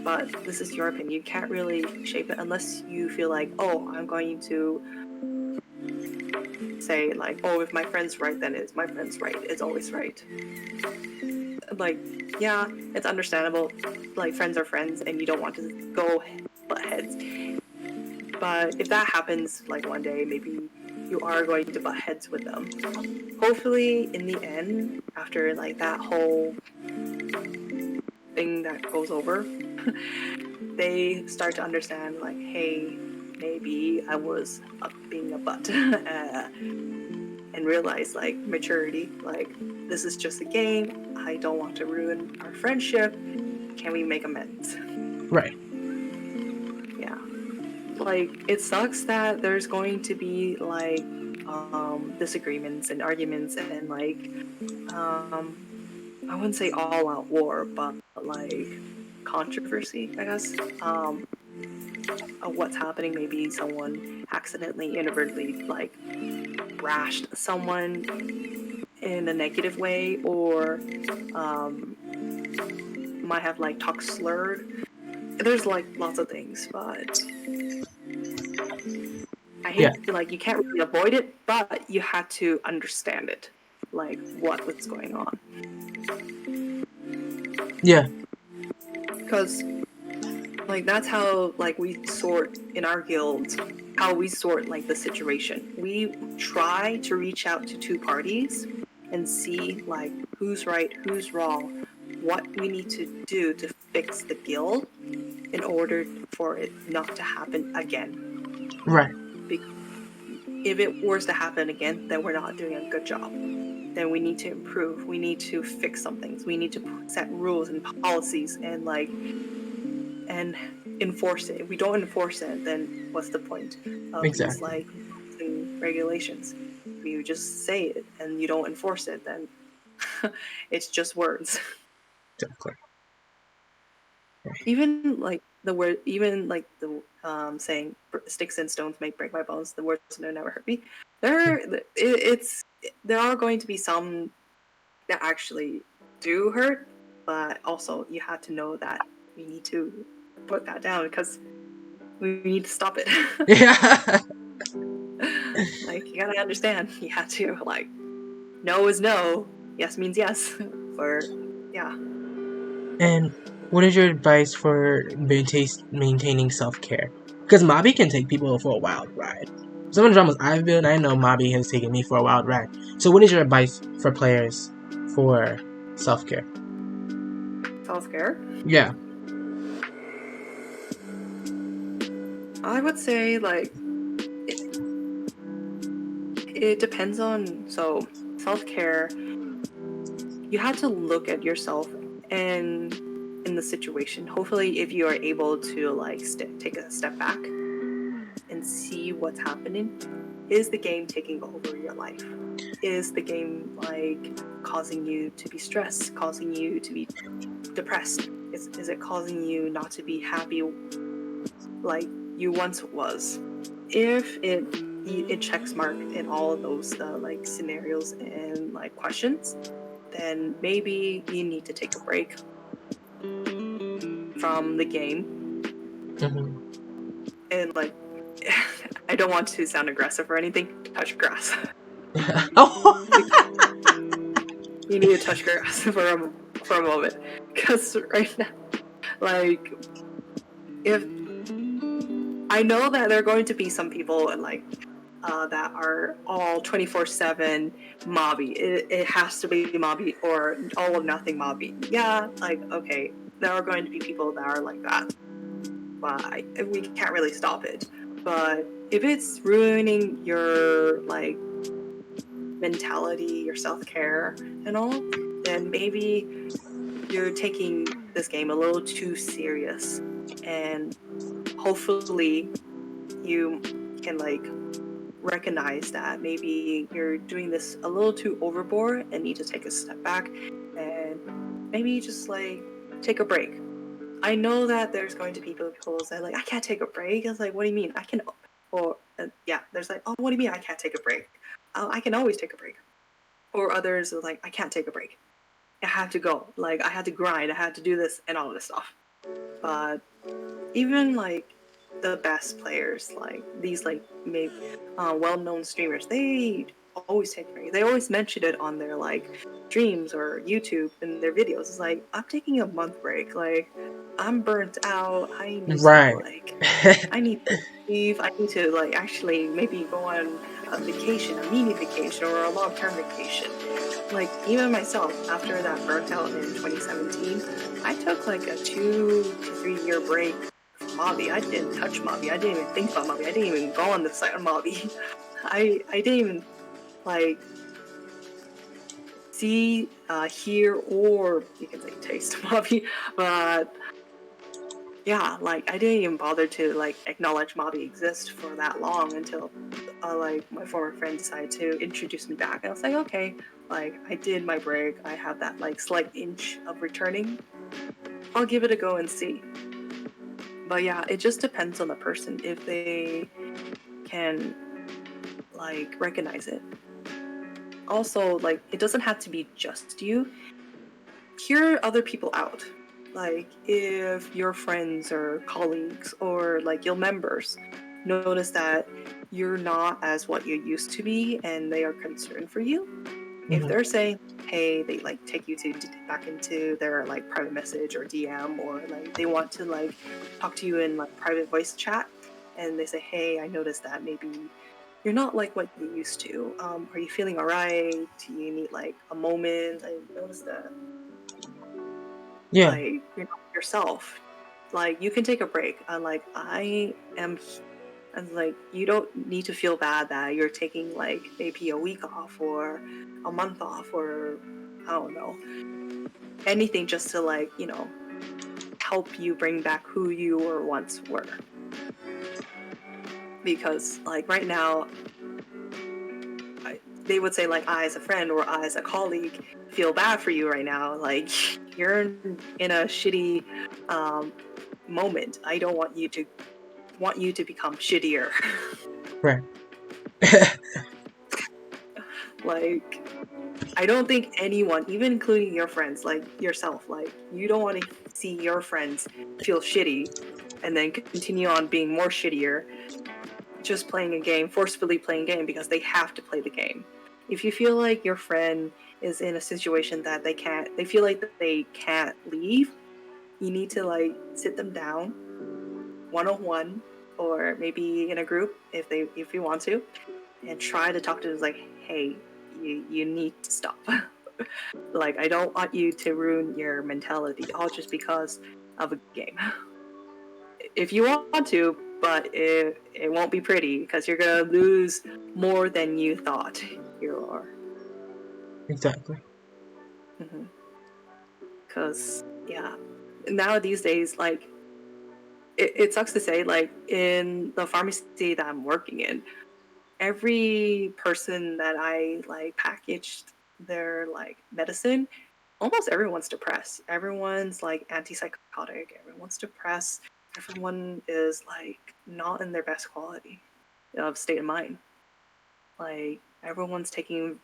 but this is your opinion. You can't really shape it unless you feel like, oh, I'm going to say like, oh, if my friend's right, then it's my friend's right. It's always right. Like, yeah, it's understandable. Like, friends are friends, and you don't want to go butt heads. But if that happens, like one day, maybe you are going to butt heads with them. Hopefully, in the end, after like that whole thing that goes over, they start to understand like, hey, maybe I was being a butt, and realize like maturity, like this is just a game. I don't want to ruin our friendship. Can we make amends? Right. Yeah. Like it sucks that there's going to be like disagreements and arguments and like I wouldn't say all out war, but like controversy, I guess, of what's happening. Maybe someone accidentally, inadvertently, like rashed someone in a negative way, or might have like talk slurred. There's like lots of things, but I Yeah. hate like you can't really avoid it, but you had to understand it, like what was going on. Yeah. Because like that's how like we sort in our guild, how we sort like the situation. We try to reach out to two parties and see like who's right, who's wrong, what we need to do to fix the guild in order for it not to happen again. Right. Because if it were to happen again, then we're not doing a good job. Then we need to improve. We need to fix some things. We need to set rules and policies and like and enforce it. If we don't enforce it, then what's the point of these Exactly. like rules and regulations? If you just say it and you don't enforce it, then it's just words. Exactly. Even like the word, even like the saying "sticks and stones may break my bones," the words "no never hurt me." There are going to be some that actually do hurt, but also you have to know that we need to put that down because we need to stop it. Yeah. Like you gotta understand, you have to like no is no, yes means yes, or yeah. And what is your advice for maintaining self-care? Because Mobby can take people for a wild ride. Some of the dramas I've been, I know Mobby has taken me for a wild ride. So what is your advice for players for self-care? Self-care, Yeah. I would say like it depends on, so self-care, you have to look at yourself and in the situation. Hopefully if you are able to like take a step back and see what's happening. Is the game taking over your life? Is the game like causing you to be stressed, causing you to be depressed? Is it causing you not to be happy like you once was? If it checks mark in all of those like scenarios and like questions, then maybe you need to take a break from the game Mm-hmm. and like I don't want to sound aggressive or anything, touch grass. Oh. You need to touch grass for a moment, because right now, like, if I know that there are going to be some people like that are all 24/7 mobby. It has to be mobby or all or nothing mobby. Yeah, like okay, there are going to be people that are like that, but we can't really stop it. But if it's ruining your like mentality, your self-care and all, then maybe you're taking this game a little too serious, and hopefully you can like recognize that maybe you're doing this a little too overboard and need to take a step back and maybe just like take a break. I know that there's going to be people who say like I can't take a break. I was like, what do you mean? I can, or yeah, there's like, oh, what do you mean I can't take a break? I can always take a break. Or others are like, I can't take a break. I have to go. Like I had to grind. I had to do this and all this stuff. But even like the best players, like these like maybe well-known streamers, they always take breaks. They always mention it on their like streams or YouTube in their videos. It's like I'm taking a month break. Like I'm burnt out. I need to Right. like I need to leave. I need to like actually maybe go on a vacation, a mini vacation or a long-term vacation. Like even myself, after that burnt out in 2017, I took like a 2 to 3 year break from Mobby. I didn't touch Mobby. I didn't even think about Mobby. I didn't even go on the site of Mobby. I didn't even like see, hear, or you can say taste Mobby, but yeah, like I didn't even bother to like acknowledge Mobby exists for that long until like my former friend decided to introduce me back, and I was like, okay, like I did my break. I have that like slight inch of returning. I'll give it a go and see. But yeah, it just depends on the person if they can like recognize it. Also, like it doesn't have to be just you. Hear other people out. Like if your friends or colleagues or like your members notice that you're not as what you used to be and they are concerned for you, if they're saying, hey, they like take you to back into their like private message or DM, or like they want to like talk to you in like private voice chat, and they say, hey, I noticed that maybe you're not like what you used to. Are you feeling alright? Do you need like a moment? I noticed that Yeah. like you're not yourself. Like you can take a break. And like I am, and like you don't need to feel bad that you're taking like maybe a week off or a month off, or I don't know, anything just to like, you know, help you bring back who you were once were. Because like right now, they would say like I as a friend or I as a colleague feel bad for you right now. Like you're in a shitty moment. I don't want you to become shittier. Right. Like I don't think anyone, even including your friends, like yourself, like you don't want to see your friends feel shitty and then continue on being more shittier just playing a game, forcefully playing a game because they have to play the game. If you feel like your friend is in a situation that they feel like they can't leave, you need to like sit them down one-on-one or maybe in a group if you want to, and try to talk to them like, hey, you need to stop. Like I don't want you to ruin your mentality all just because of a game. If you want to, but it won't be pretty because you're gonna lose more than you thought you are. Exactly. Because yeah, now these days, like it sucks to say, like in the pharmacy that I'm working in, every person that I like packaged their like medicine, almost everyone's depressed. Everyone's like antipsychotic. Everyone's depressed. Everyone is like not in their best quality of state of mind. Like everyone's taking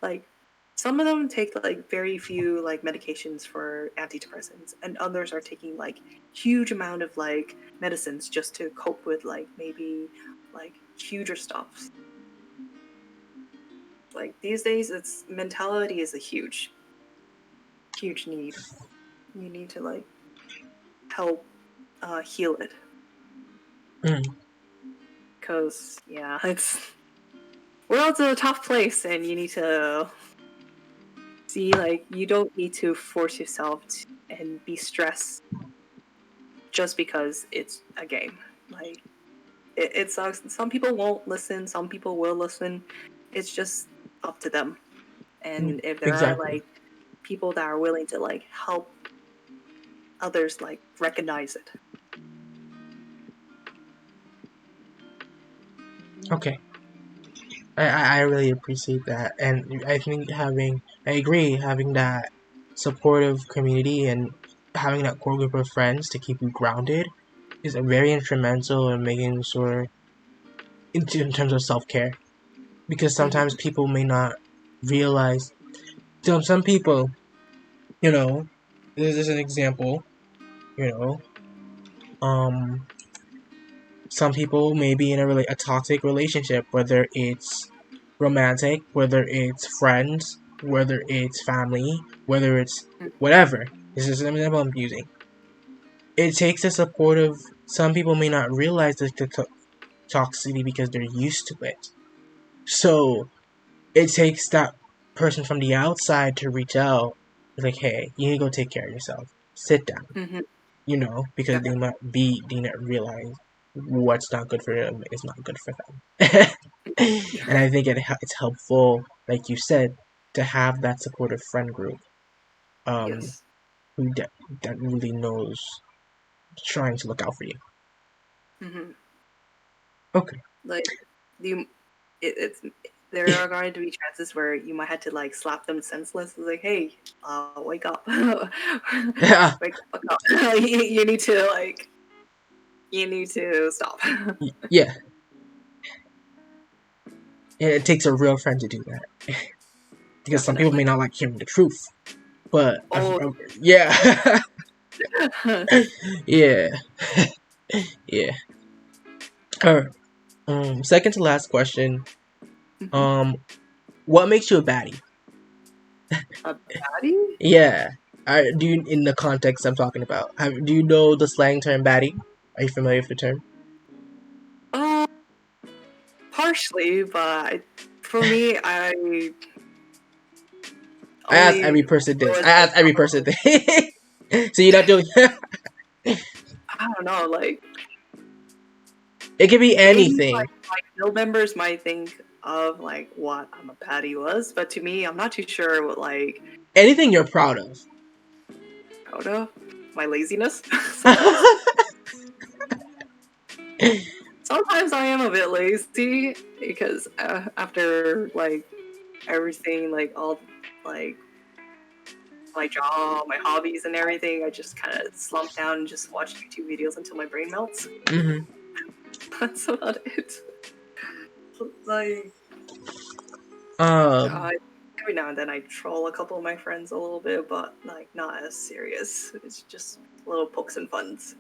like some of them take like very few like medications for antidepressants, and others are taking like huge amount of like medicines just to cope with like maybe like huger stuff. Like these days, it's mentality is a huge need. You need to like help heal it. Mm. Cause yeah, it's world's a tough place, and you need to see like you don't need to force yourself and be stressed just because it's a game. Like it sucks. Some people won't listen. Some people will listen. It's just up to them. And if there are Exactly. like people that are willing to like help others like recognize it. Okay. I really appreciate that, and I think I agree, having that supportive community and having that core group of friends to keep you grounded is very instrumental in making sure, in terms of self-care, because sometimes Mm-hmm. people may not realize, some people, you know, this is an example, you know, um, some people may be in a toxic relationship, whether it's romantic, whether it's friends, whether it's family, whether it's whatever. This is an example I'm using. It takes a supportive. Some people may not realize the toxicity because they're used to it. So it takes that person from the outside to reach out, like, hey, you need to go take care of yourself. Sit down. Mm-hmm. Because Yeah. they not realize what's not good for them is not good for them. And I think it's helpful, like you said, to have that supportive friend group, um, Yes. who that really knows, trying to look out for you. Mm-hmm. Okay. Like you, it's there are going to be chances where you might have to like slap them senseless. It's like, hey, wake up, Yeah. wake up. You need to like you need to stop. Yeah. And it takes a real friend to do that, because some people may Definitely. not like hearing the truth, but Oh. yeah. Yeah. Yeah. Alright. Second to last question. Mhm. Um, what makes you a baddie? A baddie? Yeah. Do you, in the context I'm talking about, do you know the slang term baddie? Are you familiar with the term? Uh, partially, but for me, I I asked every only person go this. as I like asked every person this. So you're not doing. I don't know, like It could be maybe anything. my guild members might think of like what I'm a baddie was, but to me, I'm not too sure what like Anything you're proud of. proud of my laziness. Sometimes, sometimes I am a bit lazy because after like everything, like all like my job, my hobbies, and everything, I just kind of slump down and just watch YouTube videos until my brain melts. Hmm. That's about it. Like, Um, I, every now and then I troll a couple of my friends a little bit, but like not as serious. It's just little pokes and funs.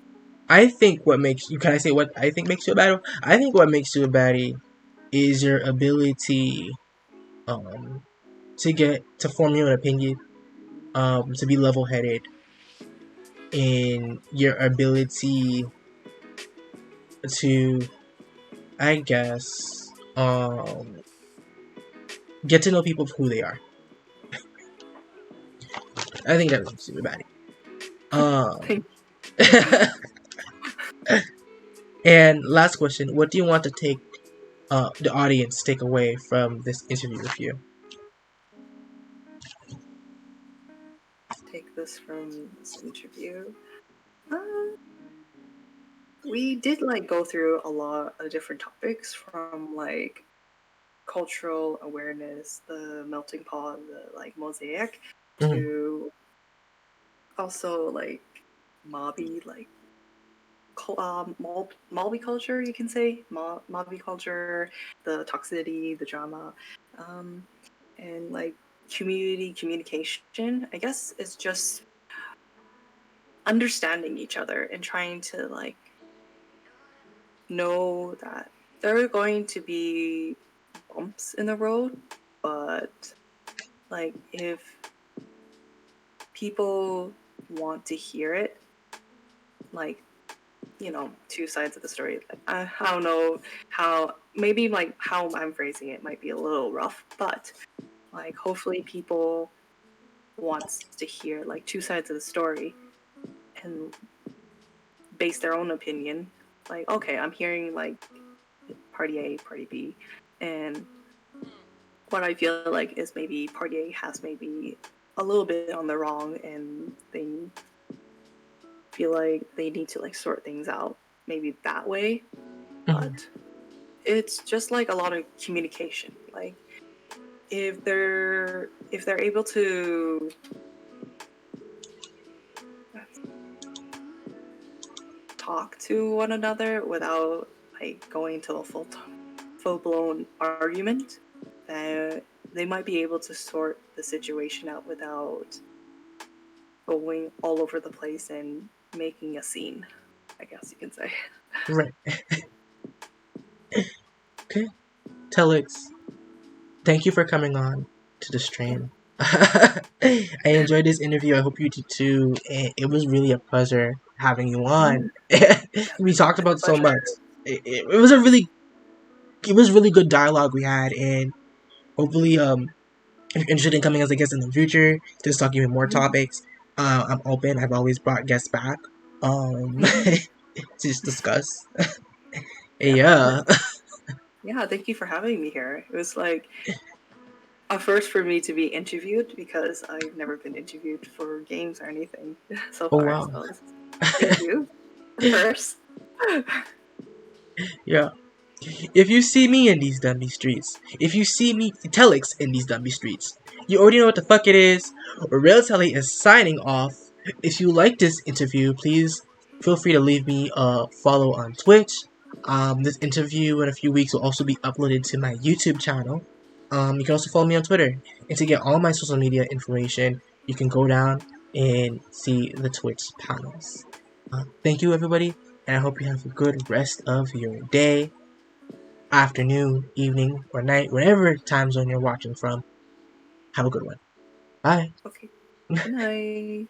I think what makes you. Can I say what I think makes you a baddie? I think what makes you a baddie is your ability, um, to get to form your own opinion, to be level-headed, in your ability to, I guess, get to know people for who they are. I think that makes you a baddie. Thank And last question: what do you want to take the audience take away from this interview with you? take this from this interview. Um, we did like go through a lot of different topics from like cultural awareness, the melting pot, the like mosaic, Mm-hmm. to also like mobby, like mobby culture, you can say mobby culture, the toxicity, the drama, um, and like community communication. I guess it's just understanding each other and trying to like know that there are going to be bumps in the road, but like if people want to hear it, like two sides of the story. I don't know how, maybe like how I'm phrasing it might be a little rough, but like hopefully people wants to hear like two sides of the story and base their own opinion. Like, okay, I'm hearing like party A, party B, and what I feel like is maybe party A has maybe a little bit on the wrong, and they feel like they need to like sort things out maybe that way. Mm-hmm. But it's just like a lot of communication. Like if they're able to talk to one another without like going to a full blown argument, then they might be able to sort the situation out without going all over the place and making a scene, I guess you can say. Right. Okay. Telix, thank you for coming on to the Yeah. stream. I enjoyed this interview. I hope you did too. It was really a pleasure having you on. We talked It's a about so pleasure. much. It was a really, it was really good dialogue we had, and hopefully, if you're interested in coming as a guest in the future, just talking even more Mhm. topics, I'm open. I've always brought guests back, Mhm. to just discuss. Yeah. Yeah. Yeah, thank you for having me here. It was like a first for me to be interviewed because I've never been interviewed for games or anything so Oh far. wow. So thank you first. Yeah. If you see me in these dummy streets, if you see me Telix in these dummy streets, you already know what the fuck it is. RealTalk is signing off. If you like this interview, please feel free to leave me a follow on Twitch. This interview in a few weeks will also be uploaded to my YouTube channel. You can also follow me on Twitter. And to get all my social media information, you can go down and see the Twitch panels. Thank you, everybody, and I hope you have a good rest of your day, afternoon, evening, or night, whatever time zone you're watching from. Have a good one. Bye. Okay. Good night.